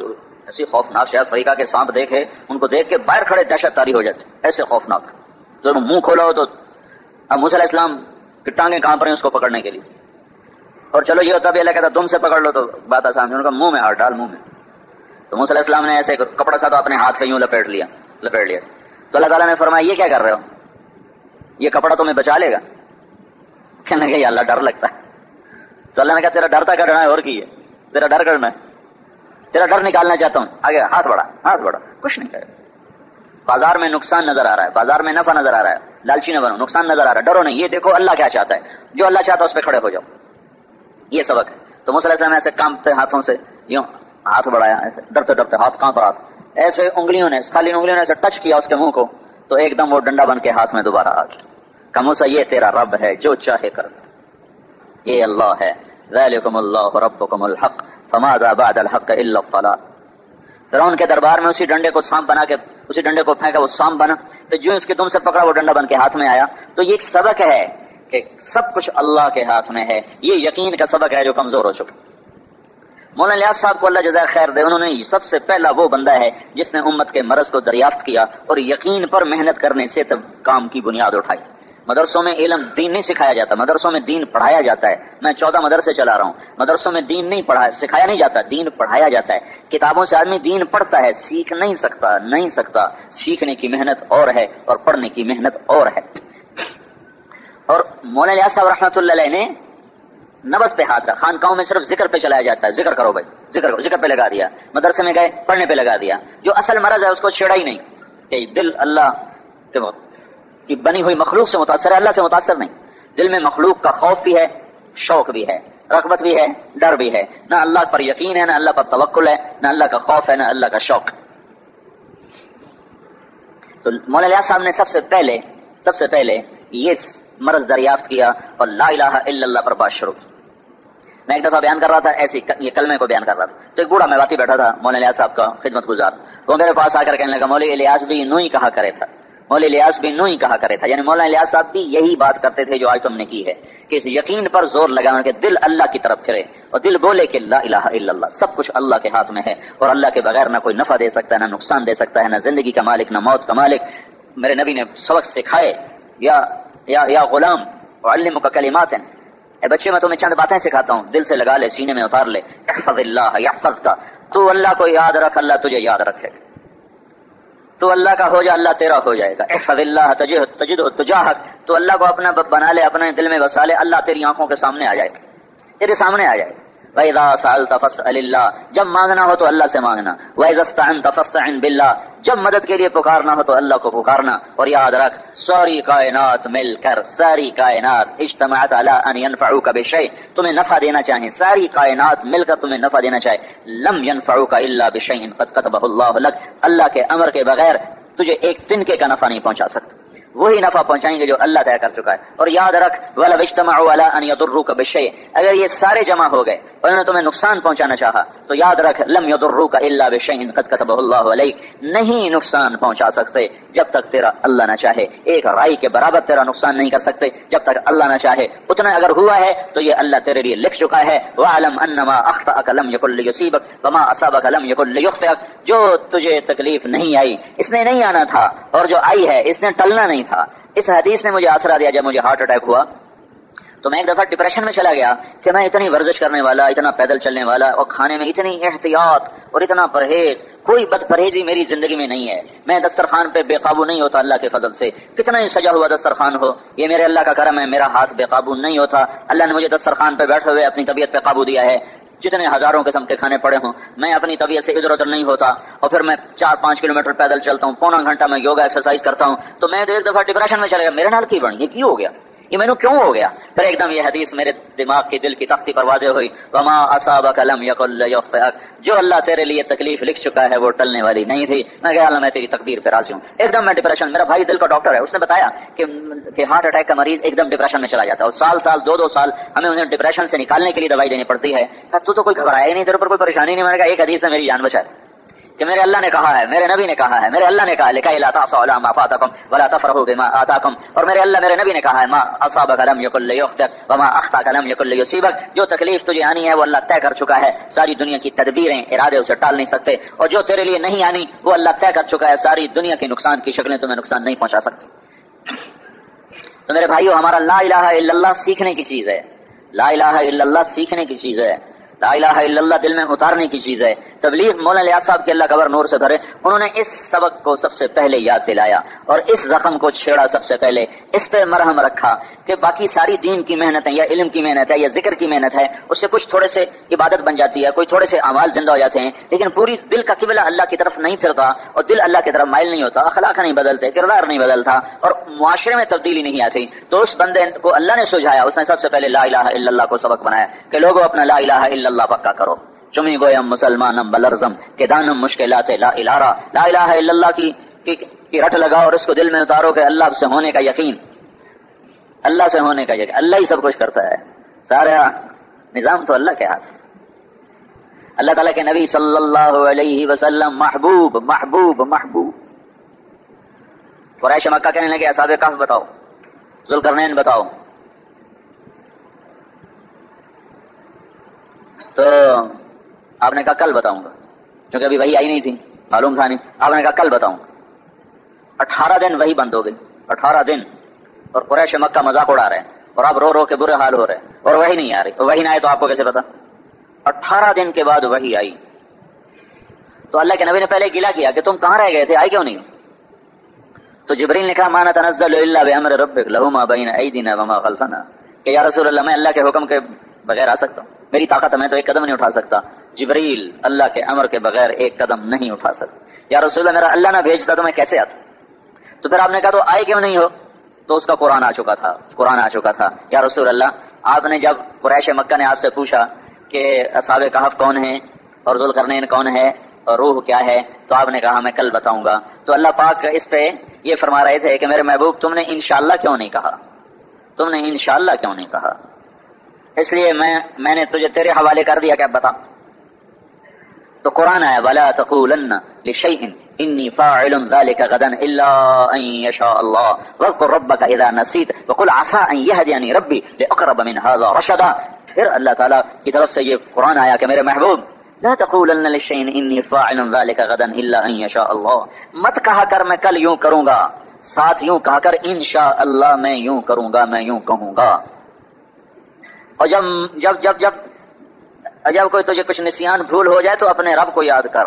ایسی خوفناک شاید افریقہ کے سانپ دیکھے ان کو دیکھ کے باہر کھڑے دہشت طاری ہو جاتے، ایسے خوفناک جو منہ کھولا ہو۔ تو اب موسیٰ علیہ السلام کی ٹانگیں کہاں پر ہیں اس کو پکڑنے کے لیے، اور چلو یہ ہوتا بھی اللہ کہتا تم سے پکڑ لو تو بات آسان ہے، ان کا منہ میں ہاتھ ڈال، منہ میں۔ تو موسیٰ علیہ السلام نے ایسے کپڑا سا تو اپنے ہاتھ پہ یوں لپیٹ لیا۔ تو اللہ تعالیٰ نے فرمایا یہ کیا کر رہے ہو، یہ کپڑا تمہیں بچا لے گا؟ کہنے لگے یا اللہ ڈر لگتا ہے۔ تو اللہ نے کہا تیرا ڈرتا کرنا ہے اور کی ہے، تیرا ڈر کرنا ہے، تیرا ڈر نکالنا چاہتا ہوں، آگے ہاتھ بڑھا، کچھ نہیں کرے، بازار میں نقصان نظر آ رہا ہے، بازار میں نفع نظر آ رہا ہے، لالچی نہ بنو، نقصان نظر آ رہا ہے، ڈرو نہیں، یہ دیکھو اللہ کیا چاہتا ہے، جو اللہ چاہتا ہے اس پہ کھڑے ہو جاؤ، یہ سبق ہے۔ تو موسیٰ علیہ السلام ایسے کانپتے ہاتھوں سے یوں ہاتھ بڑھایا، ایسے ڈرتے ڈرتے ہاتھ کانپ رہا تھا، ایسے انگلیوں نے خالی انگلیوں نے ایسے ٹچ کیا اس کے منہ کو، تو ایک دم وہ ڈنڈا بن کے ہاتھ میں دوبارہ آ گیا۔ کہا موسیٰ یہ تیرا رب ہے جو چاہے کر دے، یہ اللہ ہے، ذالکم اللہ ربکم الحق فماذا بعد الحق الا الضلال۔ فرعون کے دربار میں اسی ڈنڈے کو سانپ بنا کے، اسی ڈنڈے کو پھینکا وہ سانپ بنا، تو جو اس کے دم سے پکڑا وہ ڈنڈا بن کے ہاتھ میں آیا۔ تو یہ ایک سبق ہے کہ سب کچھ اللہ کے ہاتھ میں ہے، یہ یقین کا سبق ہے جو کمزور ہو چکے۔ مولانا الیاس صاحب کو اللہ جزائے خیر دے، انہوں نے سب سے پہلا وہ بندہ ہے جس نے امت کے مرض کو دریافت کیا اور یقین پر محنت کرنے سے تب کام کی بنیاد اٹھائی۔ مدرسوں میں علم دین نہیں سکھایا جاتا، مدرسوں میں دین پڑھایا جاتا ہے۔ میں 14 مدرسے چلا رہا ہوں، مدرسوں میں دین نہیں سکھایا نہیں جاتا، دین پڑھایا جاتا ہے۔ کتابوں سے آدمی دین پڑھتا ہے، سیکھ نہیں سکتا۔ سیکھنے کی محنت اور ہے اور پڑھنے کی محنت اور ہے۔ اور مولانا الیاس صاحب رحمۃ اللہ علیہ نے نبض پہ ہاتھ رکھا، خانقاہوں میں صرف ذکر پہ چلایا جاتا ہے، ذکر کرو بھائی، ذکر کرو، ذکر پہ لگا دیا، مدرسے میں گئے پڑھنے پہ لگا دیا۔ جو اصل مرض ہے اس کو چھیڑا ہی نہیں کہ دل اللہ کی بنی ہوئی مخلوق سے متاثر ہے، اللہ سے متاثر نہیں۔ دل میں مخلوق کا خوف بھی ہے، شوق بھی ہے، رغبت بھی ہے، ڈر بھی ہے، نہ اللہ پر یقین ہے، نہ اللہ پر توکل ہے، نہ اللہ کا خوف ہے، نہ اللہ کا شوق۔ تو مولانا الیاس صاحب نے سب سے پہلے یہ مرض دریافت کیا اور لا الہ الا اللہ پر بات شروع کی۔ میں ایک دفعہ بیان کر رہا تھا، ایسی یہ کلمے کو بیان کر رہا تھا، تو ایک بوڑھا میواتی بیٹھا تھا، مولانا الیاس صاحب کا خدمت گزار، وہ میرے پاس آ کر کہنے لگا مولوی الیاس بھی نو ہی کہا کرے تھا، مولوی الیاس بھی نو ہی کہا کرے تھا، یعنی مولانا الیاس صاحب بھی یہی بات کرتے تھے جو آج تم نے کی ہے، کہ اس یقین پر زور لگانا کہ دل اللہ کی طرف پھرے اور دل بولے کہ لا الہ الا اللہ، سب کچھ اللہ کے ہاتھ میں ہے اور اللہ کے بغیر نہ کوئی نفع دے سکتا ہے، نہ نقصان دے سکتا ہے، نہ زندگی کا مالک، نہ موت کا مالک۔ میرے نبی نے سبق سکھائے، یا غلام اعلمک کلمات، اے بچے میں تمہیں چند باتیں سکھاتا ہوں، دل سے لگا لے، سینے میں اتار لے، احفظ اللہ یحفظک، تو اللہ کو یاد رکھ، اللہ تجھے یاد رکھے گا، تو اللہ کا ہو جا، اللہ تیرا ہو جائے گا، احفظ اللہ تجدہ تجاہک، تو اللہ کو اپنا بنا لے، اپنے دل میں بسا لے، اللہ تیری آنکھوں کے سامنے آ جائے گا، تیرے سامنے آ جائے گا۔ وَإِذَا سَأَلْتَ فَاسْأَلِ اللَّهَ، جب مانگنا ہو تو اللہ سے مانگنا، وَإِذَا اسْتَعَنْتَ فَاسْتَعِنْ بِاللَّهِ، جب مدد کے لیے پکارنا ہو تو اللہ کو پکارنا، اور یاد رکھ ساری کائنات مل کر، ساری کائنات اجتمعت علی ان ينفعوک بشیء، تمہیں نفع دینا چاہیں، ساری کائنات مل کر تمہیں نفع دینا چاہے، لم ينفعوک الا بشیء قد كتبه اللہ لک، اللہ کے امر کے بغیر تجھے ایک تنکے کا نفع نہیں پہنچا سکتا، وہی نفع پہنچائیں گے جو اللہ طے کر چکا ہے۔ اور یاد رکھ وَلَوْ اجْتَمَعُوا عَلَىٰ أَن يَضُرُّوكَ بِشَيْءٍ، اگر یہ سارے جمع ہو گئے اور انہوں نے تمہیں نقصان پہنچانا چاہا تو یاد رکھ لم يضروك الا بشيء قد كتبه الله عليك، نہیں نقصان پہنچا سکتے جب تک تیرا اللہ نہ چاہے، ایک رائی کے برابر تیرا نقصان نہیں کر سکتے جب تک اللہ نہ چاہے، اتنا اگر ہوا ہے تو یہ اللہ تیرے لیے لکھ چکا ہے۔ وَاعْلَمْ أَنَّمَا أَخْطَأَكَ لَمْ يَكُنْ لِيُصِيبَكَ وَمَا أَصَابَكَ لَمْ يَكُنْ لِيُخْطِئَكَ، جو تجھے تکلیف نہیں آئی اس نے نہیں آنا تھا، اور جو آئی ہے اس نے ٹلنا نہیں تھا۔ اس حدیث نے مجھے آسرا دیا جب مجھے ہارٹ اٹیک ہوا تو میں ایک دفعہ ڈپریشن میں چلا گیا کہ میں اتنی ورزش کرنے والا، اتنا پیدل چلنے والا، اور کھانے میں اتنی احتیاط اور اتنا پرہیز، کوئی بد پرہیزی میری زندگی میں نہیں ہے، میں دسترخوان پہ بے قابو نہیں ہوتا اللہ کے فضل سے، کتنا ہی سجا ہوا دسترخوان ہو، یہ میرے اللہ کا کرم ہے، میرا ہاتھ بے قابو نہیں ہوتا، اللہ نے مجھے دسترخوان پہ بیٹھے ہوئے اپنی طبیعت پہ قابو دیا ہے۔ جتنے ہزاروں قسم کے کھانے پڑے ہوں میں اپنی طبیعت سے ادھر ادھر نہیں ہوتا، اور پھر میں 4-5 کلومیٹر پیدل چلتا ہوں، پونا گھنٹہ میں یوگا ایکسرسائز کرتا ہوں، تو میں تو ایک دفعہ ڈپریشن میں چلا گیا، میرے نال کی بن یہ کیوں ہو گیا، یہ مینوں کیوں ہو گیا؟ پھر ایک دم یہ حدیث میرے دماغ کی دل کی تختی پر واضح ہوئی، وما اصابک لم یکن لیخطئک، جو اللہ تیرے لیے تکلیف لکھ چکا ہے وہ ٹلنے والی نہیں تھی۔ میں کہا اللہ میں تیری تقدیر پہ راضی ہوں۔ ایک دم میں ڈپریشن، میرا بھائی دل کا ڈاکٹر ہے، اس نے بتایا کہ ہارٹ اٹیک کا مریض ایک دم ڈپریشن میں چلا جاتا ہے، اور سال 2 سال ہمیں انہیں ڈپریشن سے نکالنے کے لیے دوائی دینی پڑتی ہے۔ تو کوئی گھبرایا ہی نہیں، تیرے پر کوئی پریشانی نہیں۔ میں نے کہا ایک حدیث نے میری جان بچائی کہ میرے اللہ نے کہا ہے، میرے نبی نے کہا ہے، میرے اللہ نے کہا لکھا لا تعصوا علی ما فاتکم ولا تفرحوا بما آتاکم، اور میرے اللہ میرے نبی نے کہا ہے ما اصابک لم یکن لیخطئک وما اخطأک لم یکن لیصیبک، جو تکلیف تجھے آنی ہے وہ اللہ طے کر چکا ہے، ساری دنیا کی تدبیریں ارادے اسے ٹال نہیں سکتے، اور جو تیرے لیے نہیں آنی وہ اللہ طے کر چکا ہے، ساری دنیا کے نقصان کی شکلیں تمہیں نقصان نہیں پہنچا سکتی۔ تو میرے بھائیو ہمارا لا الہ الا اللہ سیکھنے کی چیز ہے، لا الہ الا اللہ سیکھنے کی چیز ہے۔ لا الہ الا اللہ دل میں اتارنے کی چیز ہے. تبلیغ مولانا الیاس صاحب کے اللہ قبر نور سے بھرے، انہوں نے اس سبق کو سب سے پہلے یاد دلایا اور اس زخم کو چھیڑا سب سے پہلے، اس پہ مرہم رکھا کہ باقی ساری دین کی محنت ہے یا علم کی محنت ہے یا ذکر کی محنت ہے، اس سے کچھ تھوڑے سے عبادت بن جاتی ہے، کوئی تھوڑے سے اعمال زندہ ہو جاتے ہیں، لیکن پوری دل کا قبلہ اللہ کی طرف نہیں پھرتا اور دل اللہ کی طرف مائل نہیں ہوتا، اخلاق نہیں بدلتے، کردار نہیں بدلتا اور معاشرے میں تبدیلی نہیں آتی. تو اس بندے کو اللہ نے سجھایا، اس نے سب سے پہلے لا الہ الا اللہ کو سبق بنایا کہ لوگوں اپنا لا الہ الا اللہ پکا کرو. چمی گویم مسلمانم بلرزم کہ دانم مشکلات لا الارا، لا الہ الا اللہ کی رٹ لگاؤ اور اس کو دل میں اتارو کہ اللہ سے ہونے کا یقین، اللہ سے ہونے کا یقین، اللہ ہی سب کچھ کرتا ہے، سارا نظام تو اللہ کے ہاتھ. اللہ تعالیٰ کے نبی صلی اللہ علیہ وسلم محبوب محبوب محبوب. قریش مکہ کہنے لگے اصحاب کہف بتاؤ، ذوالقرنین بتاؤ. تو آپ نے کہا کل بتاؤں گا، کیونکہ ابھی وحی آئی نہیں تھی، معلوم تھا نہیں. آپ نے کہا کل بتاؤں گا. 18 دن وحی بند ہو گئی، 18 دن، اور قریش مکہ مذاق اڑا رہے ہیں اور آپ رو رو کے برے حال ہو رہے ہیں اور وحی نہیں آ رہی. وحی نہ آئے تو آپ کو کیسے پتا؟ 18 دن کے بعد وحی آئی. تو اللہ کے نبی نے پہلے گلا کیا کہ تم کہاں رہ گئے تھے، آئے کیوں نہیں؟ تو جبریل نے کہا ما نتنزل الا بامر ربک لہ ما بین ایدینا وما خلفنا، کہ یا رسول اللہ میں اللہ کے حکم کے بغیر آ سکتا ہوں، میری طاقت میں تو ایک قدم نہیں اٹھا سکتا. جبریل اللہ کے امر کے بغیر ایک قدم نہیں اٹھا سکتا. یا رسول اللہ میرا اللہ نہ بھیجتا تو میں کیسے آتا؟ تو پھر آپ نے کہا تو آئے کیوں نہیں ہو؟ تو اس کا قرآن آ چکا تھا، قرآن آ چکا تھا. یا رسول اللہ آپ نے جب قریش مکہ نے آپ سے پوچھا کہ اصحاب کہف کون ہیں اور ذوالقرنین کون ہے اور روح کیا ہے، تو آپ نے کہا میں کل بتاؤں گا. تو اللہ پاک اس پہ یہ فرما رہے تھے کہ میرے محبوب تم نے انشاءاللہ کیوں نہیں کہا، تم نے انشاءاللہ کیوں نہیں کہا؟ اس لیے میں نے تجھے تیرے حوالے کر دیا کہ اب بتا. تو قرآن آیا وَلَا تَقُولَنَّ لِشَيْءٍ إِنِّي فَاعِلٌ ذَلِكَ غَدًا إِلَّا أَن يَشَاءَ اللَّهُ وَاذْكُر رَّبَّكَ إِذَا نَسِيتَ وَقُلْ عَسَىٰ أَن يَهْدِيَنِي رَبِّي لِأَقْرَبَ مِنْ هَٰذَا رَشَدًا. پھر اللہ تعالیٰ کی طرف سے یہ قرآن آیا کہ میرے محبوب لا تقولن لشيء إني فاعل ذلك غدا إلا أن يشاء الله، مت کہا کر میں کل یوں کروں گا، ساتھ یوں کہا کر انشاءاللہ میں یوں کروں گا، میں یوں کہوں گا. اور جب کوئی تجھے کچھ نسیان بھول ہو جائے تو اپنے رب کو یاد کر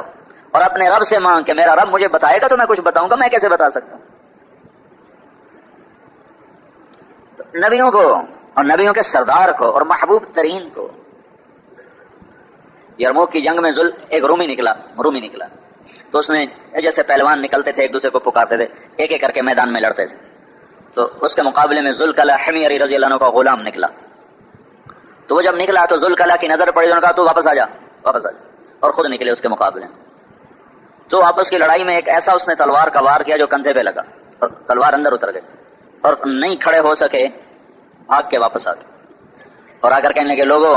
اور اپنے رب سے مانگ کہ میرا رب مجھے بتائے گا تو میں کچھ بتاؤں گا، میں کیسے بتا سکتا ہوں؟ نبیوں کو اور نبیوں کے سردار کو اور محبوب ترین کو. یرموک کی جنگ میں ایک رومی نکلا تو اس نے جیسے پہلوان نکلتے تھے ایک دوسرے کو پکارتے تھے، ایک ایک کر کے میدان میں لڑتے تھے. تو اس کے مقابلے میں ذوالقلع حمیری رضی اللہ عنہ کا غلام نکلا. تو وہ جب نکلا تو ذوالقلع کی نظر پڑی، انہوں نے کہا تو واپس آ جا، اور خود نکلے اس کے مقابلے میں. تو آپس کی لڑائی میں ایک ایسا اس نے تلوار کا وار کیا جو کندھے پہ لگا اور تلوار اندر اتر گئی اور نہیں کھڑے ہو سکے، بھاگ کے واپس آ گئے اور آ کر کہنے لگے لوگوں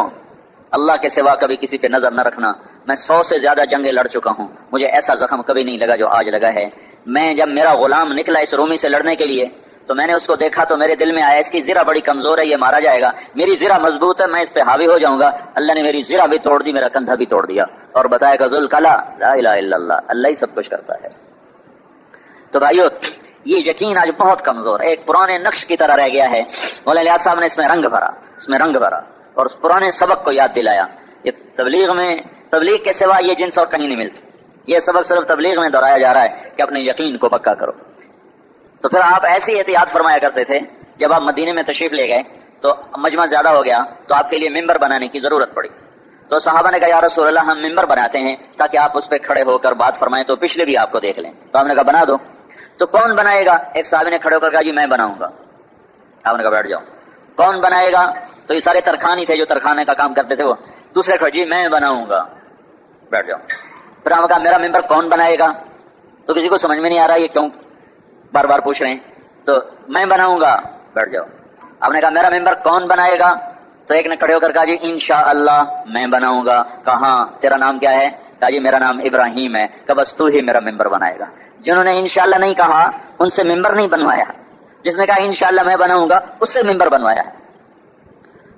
اللہ کے سوا کبھی کسی پہ نظر نہ رکھنا، میں 100 سے زیادہ جنگیں لڑ چکا ہوں، مجھے ایسا زخم کبھی نہیں لگا جو آج لگا ہے. میں جب میرا غلام نکلا اس رومی سے لڑنے کے لیے تو میں نے اس کو دیکھا تو میرے دل میں آیا اس کی زرہ بڑی کمزور ہے، یہ مارا جائے گا، میری زرہ مضبوط ہے، میں اس پہ حاوی ہو جاؤں گا. اللہ نے میری زرہ بھی توڑ دی، میرا کندھا بھی توڑ دیا اور بتایا کہ ذوالقلع لا الہ الا اللہ، اللہ ہی سب کچھ کرتا ہے. تو بھائیو یہ یقین آج بہت کمزور، ایک پرانے نقش کی طرح رہ گیا ہے. مولانا الیاس صاحب نے اس میں رنگ بھرا اور اس پرانے سبق کو یاد دلایا. یہ تبلیغ کے سوا یہ جنس اور کہیں نہیں ملتی. یہ سبق صرف تبلیغ میں دہرایا جا رہا ہے کہ اپنے یقین کو پکا کرو. تو پھر آپ ایسی احتیاط فرمایا کرتے تھے جب آپ مدینے میں تشریف لے گئے تو مجمع زیادہ ہو گیا تو آپ کے لیے ممبر بنانے کی ضرورت پڑی. تو صحابہ نے کہا یا رسول اللہ ہم ممبر بناتے ہیں تاکہ آپ اس پہ کھڑے ہو کر بات فرمائیں تو پچھلے بھی آپ کو دیکھ لیں. تو آپ نے کہا بنا دو. تو کون بنائے گا؟ ایک صحابی نے کھڑے ہو کر کہا جی میں بناؤں گا. آپ نے کہا بیٹھ جاؤ. کون بنائے گا؟ تو یہ سارے ترخان ہی تھے جو ترخانے کا کام کرتے تھے. وہ دوسرے کھڑے جی میں بناؤں گا، بیٹھ جاؤ. پھر آپ نے کہا میرا ممبر کون بنائے گا؟ تو کسی کو سمجھ میں نہیں آ رہا یہ کیوں بار بار پوچھ رہے ہیں. تو میں بناؤں گا، بیٹھ جاؤ. آپ نے کہا میرا ممبر کون بنائے گا؟ تو ایک نے کھڑے ہو کر کہا جی انشاءاللہ میں بناؤں گا. کہاں تیرا نام کیا ہے؟ کہا جی میرا نام ابراہیم ہے. کہ بس تو ہی میرا ممبر بنائے گا. جنہوں نے انشاءاللہ نہیں کہا ان سے ممبر نہیں بنوایا، جس نے کہا انشاءاللہ میں بناؤں گا اس سے ممبر بنوایا ہے.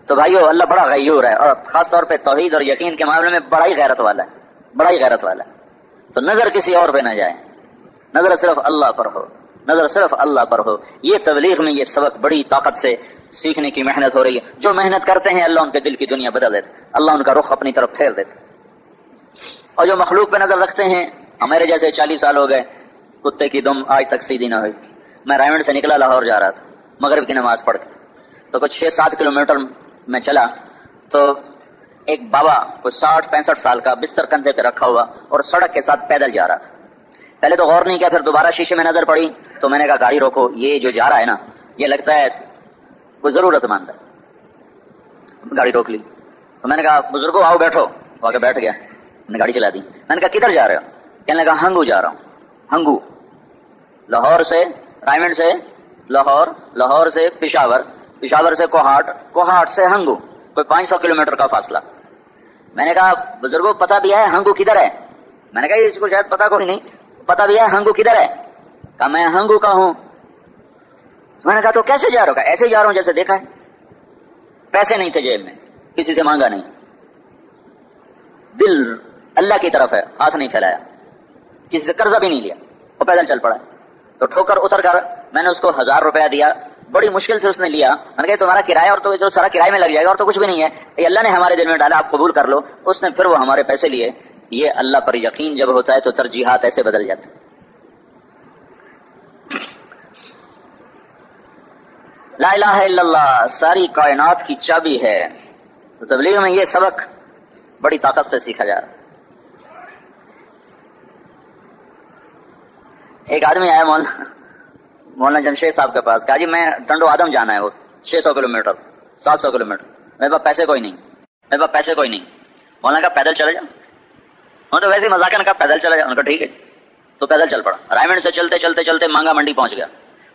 تو بھائیو اللہ بڑا غیور ہے اور خاص طور پہ توحید اور یقین کے معاملے میں بڑا ہی غیرت والا ہے. تو نظر کسی اور پہ نہ جائے، نظر صرف اللہ پر ہو. یہ تبلیغ میں یہ سبق بڑی طاقت سے سیکھنے کی محنت ہو رہی ہے. جو محنت کرتے ہیں اللہ ان کے دل کی دنیا بدل دیتے, اللہ ان کا رخ اپنی طرف پھیر دیتے. اور جو مخلوق پہ نظر رکھتے ہیں, ہمارے جیسے 40 سال ہو گئے, کتے کی دم آج تک سیدھی نہ ہوئی. میں رائمنڈ سے نکلا, لاہور جا رہا تھا مغرب کی نماز پڑھ کے, تو کچھ 6-7 کلومیٹر میں چلا تو ایک بابا کوئی 60-65 سال کا بستر کندھے پہ رکھا ہوا اور سڑک کے ساتھ پیدل جا رہا تھا. پہلے تو غور نہیں کیا, پھر دوبارہ شیشے میں نظر پڑی تو میں نے کہا گاڑی روکو, یہ جو جا رہا ہے نا یہ لگتا ہے کوئی ضرورت مند ہے. گاڑی روک لی تو میں نے کہا بزرگوں آؤ بیٹھو, وہ آ کے بیٹھ گیا. میں نے گاڑی چلا دی. میں نے کہا کدھر جا رہے ہو؟ کہنے لگا ہنگو جا رہا ہوں. ہنگو, لاہور سے رائمنڈ سے لاہور, لاہور سے پشاور, پشاور سے کوہاٹ, کوہاٹ سے ہنگو, کوئی 500 کلومیٹر کا فاصلہ. میں نے کہا بزرگوں پتہ بھی ہے ہنگو کدھر ہے؟ میں نے کہا اس کو شاید پتہ کوئی نہیں, پتہ بھی ہے ہنگو کدھر ہے؟ کہا میں ہنگو کا ہوں. میں نے کہا تو کیسے جا رہا ہو؟ ایسے جا رہا ہوں جیسے دیکھا ہے. پیسے نہیں تھے جیب میں, کسی سے مانگا نہیں, دل اللہ کی طرف ہے, ہاتھ نہیں پھیلایا, کسی سے قرضہ بھی نہیں لیا, وہ پیدل چل پڑا. تو ٹھوکر اتر کر میں نے اس کو 1000 روپیہ دیا, بڑی مشکل سے اس نے لیا. میں نے کہا تمہارا کرایہ اور تو جو سارا کرایہ میں لگ جائے گا اور تو کچھ بھی نہیں ہے, یہ اللہ نے ہمارے دل میں ڈالا, آپ قبول کر لو. اس نے پھر وہ ہمارے پیسے لیے. یہ اللہ پر یقین جب ہوتا ہے تو ترجیحات ایسے بدل جاتے. لا الہ الا اللہ ساری کائنات کی چابی ہے. تو تبلیغ میں یہ سبق بڑی طاقت سے سیکھا جا رہا. ایک آدمی آیا مولانا جمشید صاحب کے پاس, کہا جی میں ٹنڈو آدم جانا ہے, وہ 600 کلومیٹر 700 کلومیٹر, میرے پاس پیسے کوئی نہیں, میرے پاس پیسے کوئی نہیں. مولانا کہا پیدل چلے جاؤ. تو ویسے ہی مذاق نے کہا پیدل چلا جاؤ. ان کا ٹھیک ہے, تو پیدل چل پڑا. رائمنڈ سے چلتے چلتے چلتے مانگا منڈی پہنچ گیا.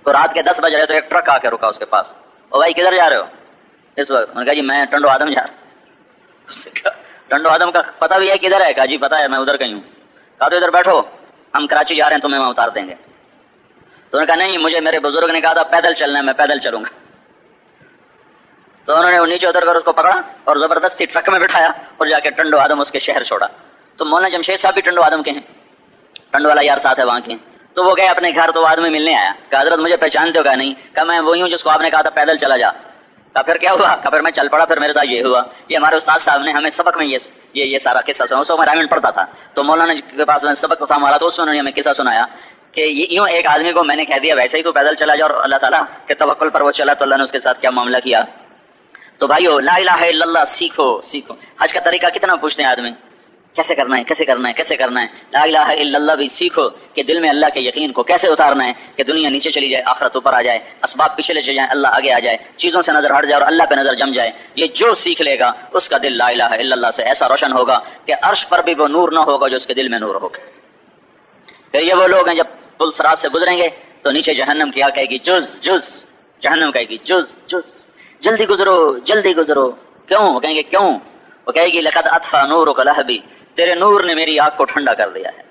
تو رات کے 10 بج رہے تو ایک ٹرک آ کے رکا اس کے پاس. او بھائی کدھر جا رہے ہو اس وقت؟ انہوں نے کہا جی میں ٹنڈو آدم جا رہا ہوں. اس نے کہا ٹنڈو آدم کا پتہ بھی ہے کدھر ہے؟ کہا جی پتہ ہے, میں ادھر کہیں ہوں. کہا تو ادھر بیٹھو, ہم کراچی جا رہے ہیں, تمہیں وہاں اتار دیں گے. تو انہوں نے کہا نہیں, مجھے میرے بزرگ نے کہا تھا پیدل چلنا ہے, میں پیدل چلوں گا. تو انہوں نے وہ نیچے اتر کر اس کو پکڑا اور زبردستی ٹرک میں بٹھایا اور جا کے ٹنڈو آدم اس کے شہر چھوڑا. تو مولانا جمشید صاحب بھی ٹنڈو آدم کے ہیں, ٹنڈو والا یار ساتھ ہے وہاں کے. تو وہ گئے اپنے گھر, تو وہ آدمی ملنے آیا. کہا حضرت مجھے پہچانتے ہو؟ کہا نہیں. کہا میں وہی ہوں جس کو آپ نے کہا تھا پیدل چلا جا. کہا پھر کیا ہوا؟ کہا پھر میں چل پڑا, پھر میرے ساتھ یہ ہوا. یہ ہمارے استاد صاحب نے ہمیں سبق میں یہ سارا قصہ سنا. اس وقت میں رائمنڈ پڑھتا تھا, تو مولانا کے پاس میں سبق تھا ہمارا, تو اس میں انہوں نے ہمیں قصہ سنایا کہ یوں ایک آدمی کو میں نے کہہ دیا ویسے ہی تو پیدل چلا جا, اور اللہ تعالیٰ کے توکل پر وہ چلا تو اللہ نے اس کے ساتھ کیا معاملہ کیا. تو بھائیو لا الہ الا اللہ سیکھو سیکھو. حج کا طریقہ کتنا پوچھتے ہیں آدمی, کیسے کرنا ہے کیسے کرنا ہے کیسے کرنا ہے. لا الہ الا اللہ بھی سیکھو کہ دل میں اللہ کے یقین کو کیسے اتارنا ہے, کہ دنیا نیچے چلی جائے آخرت اوپر آ جائے, اسباب پیچھے چلے جائیں اللہ آگے آ جائے, چیزوں سے نظر ہٹ جائے اور اللہ پہ نظر جم جائے. یہ جو سیکھ لے گا اس کا دل لا الہ الا اللہ سے ایسا روشن ہوگا کہ عرش پر بھی وہ نور نہ ہوگا جو اس کے دل میں نور ہوگا. پھر یہ وہ لوگ ہیں جب پل صراط سے گزریں گے تو نیچے جہنم کیا کہے گی جز جز, جہنم کہے گی جز جز, جلدی گزرو جلدی گزرو. کیوں؟ وہ کہیں گے کیوں؟ وہ کہے گی لقد اطفا نورک لہبی, تیرے نور نے میری آگ کو ٹھنڈا کر دیا ہے,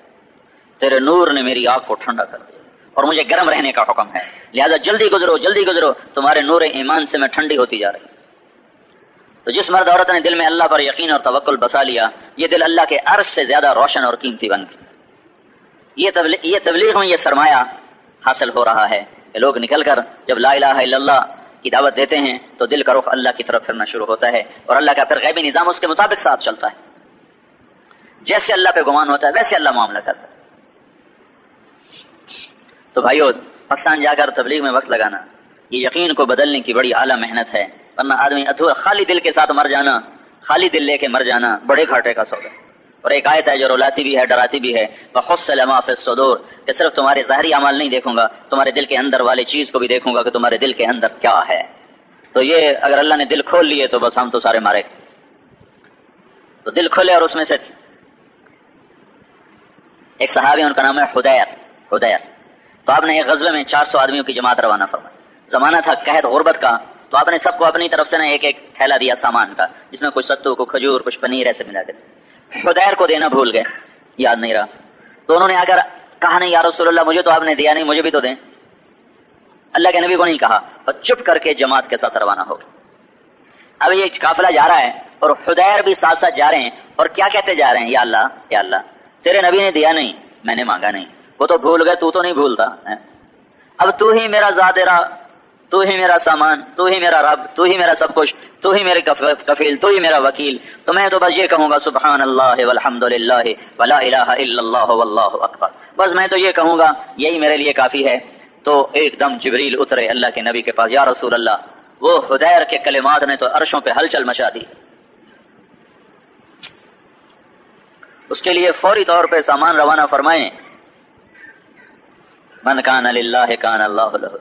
تیرے نور نے میری آگ کو ٹھنڈا کر دیا اور مجھے گرم رہنے کا حکم ہے, لہذا جلدی گزرو جلدی گزرو, تمہارے نور ایمان سے میں ٹھنڈی ہوتی جا رہی. تو جس مرد عورت نے دل میں اللہ پر یقین اور توکل بسا لیا, یہ دل اللہ کے عرش سے زیادہ روشن اور قیمتی بن گیا. یہ تبلیغ میں یہ سرمایہ حاصل ہو رہا ہے کہ لوگ نکل کر جب لا الہ الا اللہ کی دعوت دیتے ہیں تو دل کا رخ اللہ کی طرف پھرنا شروع ہوتا ہے, اور اللہ کا پھر غیبی نظام اس کے مطابق ساتھ چلتا ہے. جیسے اللہ پہ گمان ہوتا ہے ویسے اللہ معاملہ کرتا ہے. تو بھائیو پاکستان جا کر تبلیغ میں وقت لگانا یہ یقین کو بدلنے کی بڑی اعلیٰ محنت ہے, ورنہ آدمی ادھورا خالی دل کے ساتھ مر جانا, خالی دل لے کے مر جانا بڑے گھاٹے کا سودا. اور ایک آیت ہے جو رلاتی بھی ہے ڈراتی بھی ہے, وَحُصِّلَ مَا فِي الصُّدُورِ, کہ صرف تمہارے ظاہری اعمال نہیں دیکھوں گا, تمہارے دل کے اندر والے چیز کو بھی دیکھوں گا کہ تمہارے دل کے اندر کیا ہے. تو یہ اگر اللہ نے دل کھول لیے تو بس ہم تو سارے مارے. تو دل کھولے, اور اس میں سے ایک صحابی ان کا نام ہے حدیر. تو آپ نے ایک غزوے میں 400 آدمیوں کی جماعت روانہ فرمائی. زمانہ تھا قحط غربت کا, تو آپ نے سب کو اپنی طرف سے نا ایک ایک تھیلا دیا سامان کا, جس میں کچھ ستو, کچھ کھجور, کچھ پنیر ایسے ملا کے. حدیر کو دینا بھول گئے, یاد نہیں رہا. تو انہوں نے اگر کہا نہیں یا رسول اللہ مجھے تو آپ نے دیا نہیں, مجھے بھی تو دیں. اللہ کے نبی کو نہیں کہا, اور چپ کر کے جماعت کے ساتھ روانہ ہو گئے. اب یہ قافلہ جا رہا ہے اور حدیر بھی ساتھ ساتھ جا رہے ہیں, اور کیا کہتے جا رہے ہیں, یا اللہ تیرے نبی نے دیا نہیں, میں نے مانگا نہیں, وہ تو بھول گئے, تو نہیں بھولتا. اب تو ہی میرا ذات رہا, تو ہی میرا سامان، تو ہی میرا رب، تو ہی میرا سب کچھ، تو ہی میرے کفیل، تو ہی میرا وکیل، تو میں تو بس یہ کہوں گا سبحان اللہ والحمد للہ ولا الہ الا اللہ واللہ اکبر، بس میں تو یہ کہوں گا، یہی میرے لیے کافی ہے۔ تو ایک دم جبریل اترے اللہ کے نبی کے پاس، یا رسول اللہ، وہ حدیر کے کلمات نے تو عرشوں پہ ہلچل مچا دی، اس کے لیے فوری طور پہ سامان روانہ فرمائیں، من کان للہ کان اللہ لہ۔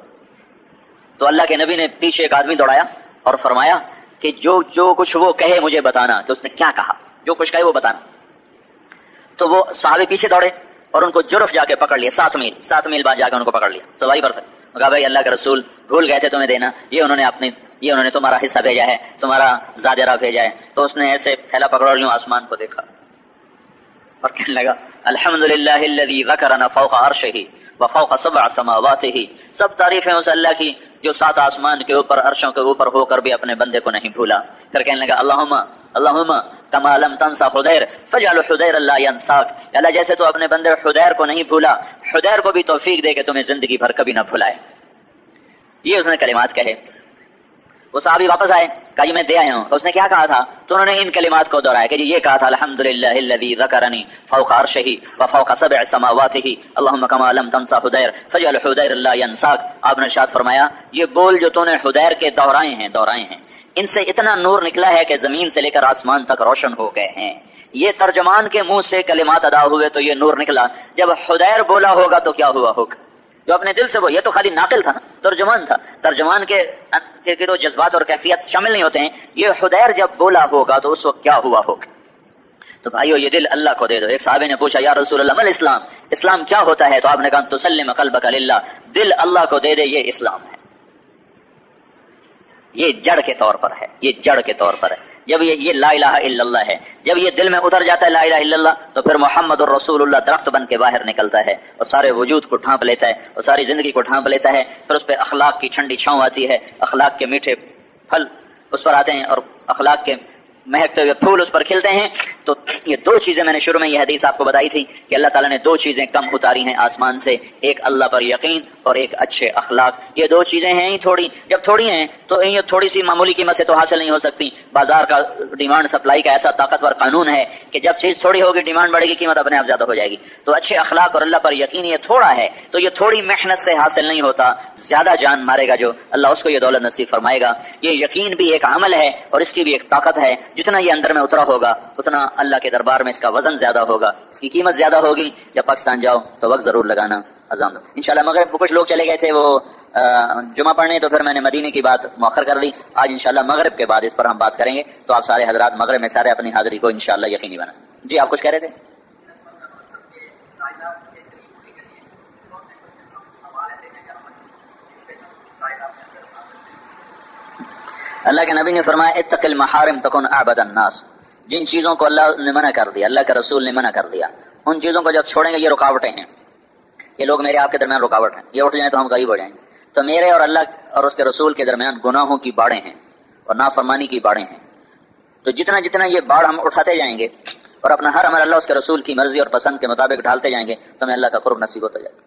تو اللہ کے نبی نے پیچھے ایک آدمی دوڑایا اور فرمایا کہ جو کچھ وہ کہے مجھے بتانا۔ تو اس نے کیا کہا؟ جو کچھ کہے وہ بتانا۔ تو وہ صحابی پیچھے دوڑے اور ان کو جرف جا کے پکڑ لیا، 7 میل بعد جا کے ان کو پکڑ لیا، سوائی پر تھے، کہا بھائی اللہ کے رسول بھول گئے تھے تمہیں دینا، یہ انہوں نے تمہارا حصہ بھیجا ہے، تمہارا زاجرہ بھیجا ہے۔ تو اس نے ایسے تھیلا پکڑا اور یوں آسمان کو دیکھا اور کہنے لگا الحمدللہ الذی ذکرنا فوق عرشہ وفوق 7 سماواتہ، سب تعریفیں اس اللہ کی جو 7 آسمان کے اوپر عرشوں کے اوپر ہو کر بھی اپنے بندے کو نہیں بھولا۔ پھر کہنے لگا اللہم کما لم تنسى حدیر فاجعل حدیر لا ينساک، اللہ جیسے تو اپنے بندے حدیر کو نہیں بھولا، حدیر کو بھی توفیق دے کہ تمہیں زندگی بھر کبھی نہ بھلائے۔ یہ اس نے کلمات کہے۔ وہ صحابی واپس آئے، کہا جی میں دے آیا ہوں۔ اس نے کیا کہا تھا؟ تو انہوں نے ان کلمات کو دہرایا کہ جی یہ کہا تھا الحمدللہ الذی ذکرنی فوق عرشہ وفوق 7 سماواتہ اللہم کما لم تنسى حدیر فاجعل حدیر لا ينساک۔ آپ نے ارشاد فرمایا یہ بول جو تو نے حدیر کے دہرائے ہیں ان سے اتنا نور نکلا ہے کہ زمین سے لے کر آسمان تک روشن ہو گئے ہیں۔ یہ ترجمان کے منہ سے کلمات ادا ہوئے تو یہ نور نکلا، جب حدیر بولا ہوگا تو کیا ہوا ہوگا؟ جو اپنے دل سے وہ، یہ تو خالی ناقل تھا نا، ترجمان تھا، ترجمان کے تو جذبات اور کیفیت شامل نہیں ہوتے ہیں، یہ حدیر جب بولا ہوگا تو اس وقت کیا ہوا ہوگا؟ تو بھائیو یہ دل اللہ کو دے دو۔ ایک صحابی نے پوچھا یا رسول اللہ مل اسلام، اسلام کیا ہوتا ہے؟ تو آپ نے کہا تسلم قلبک للہ، دل اللہ کو دے دے، یہ اسلام ہے، یہ جڑ کے طور پر ہے، یہ جڑ کے طور پر ہے۔ جب یہ لا الہ الا اللہ ہے، جب یہ دل میں اتر جاتا ہے لا الہ الا اللہ، تو پھر محمد الرسول اللہ درخت بن کے باہر نکلتا ہے اور سارے وجود کو ڈھانپ لیتا ہے اور ساری زندگی کو ڈھانپ لیتا ہے۔ پھر اس پہ اخلاق کی ٹھنڈی چھاؤں آتی ہے، اخلاق کے میٹھے پھل اس پر آتے ہیں اور اخلاق کے مہکتے ہوئے پھول اس پر کھلتے ہیں۔ تو یہ 2 چیزیں میں نے شروع میں یہ حدیث آپ کو بتائی تھی کہ اللہ تعالیٰ نے 2 چیزیں کم اتاری ہیں آسمان سے، ایک اللہ پر یقین اور ایک اچھے اخلاق۔ یہ 2 چیزیں ہیں ہی تھوڑی، جب تھوڑی ہیں تو یہ تھوڑی سی معمولی قیمت سے تو حاصل نہیں ہو سکتی۔ بازار کا ڈیمانڈ سپلائی کا ایسا طاقتور قانون ہے کہ جب چیز تھوڑی ہوگی ڈیمانڈ بڑھے گی، قیمت اپنے آپ زیادہ ہو جائے گی۔ تو اچھے اخلاق اور اللہ پر یقین یہ تھوڑا ہے، تو یہ تھوڑی محنت سے حاصل نہیں ہوتا، زیادہ جان مارے گا جو، اللہ اس کو یہ دولت نصیب فرمائے گا۔ یہ یقین بھی ایک عمل ہے اور اس کی بھی ایک طاقت ہے، جتنا یہ اندر میں اترا ہوگا اتنا اللہ کے دربار میں اس کا وزن زیادہ ہوگا، اس کی قیمت زیادہ ہوگی۔ جب پاکستان جاؤ تو وقت ضرور لگانا، اذان دو انشاءاللہ۔ مغرب کو کچھ لوگ چلے گئے تھے وہ جمعہ پڑھنے، تو پھر میں نے مدینے کی بات مؤخر کر لی۔ آج انشاءاللہ مغرب کے بعد اس پر ہم بات کریں گے، تو آپ سارے حضرات مغرب میں سارے اپنی حاضری کو انشاءاللہ یقینی بنائیں۔ جی آپ کچھ کہہ رہے تھے؟ اللہ کے نبی نے فرمایا اتق المحارم تکن اعبد الناس، جن چیزوں کو اللہ نے منع کر دیا، اللہ کے رسول نے منع کر دیا، ان چیزوں کو جب چھوڑیں گے، یہ رکاوٹیں ہیں، یہ لوگ میرے آپ کے درمیان رکاوٹ ہیں، یہ اٹھ جائیں تو ہم غریب ہو جائیں گے۔ تو میرے اور اللہ اور اس کے رسول کے درمیان گناہوں کی باڑیں ہیں اور نافرمانی کی باڑیں ہیں۔ تو جتنا جتنا یہ باڑ ہم اٹھاتے جائیں گے اور اپنا ہر عمل اللہ اس کے رسول کی مرضی اور پسند کے مطابق ڈھالتے جائیں گے، تو ہمیں اللہ کا قرب نصیب ہوتا جائے گا۔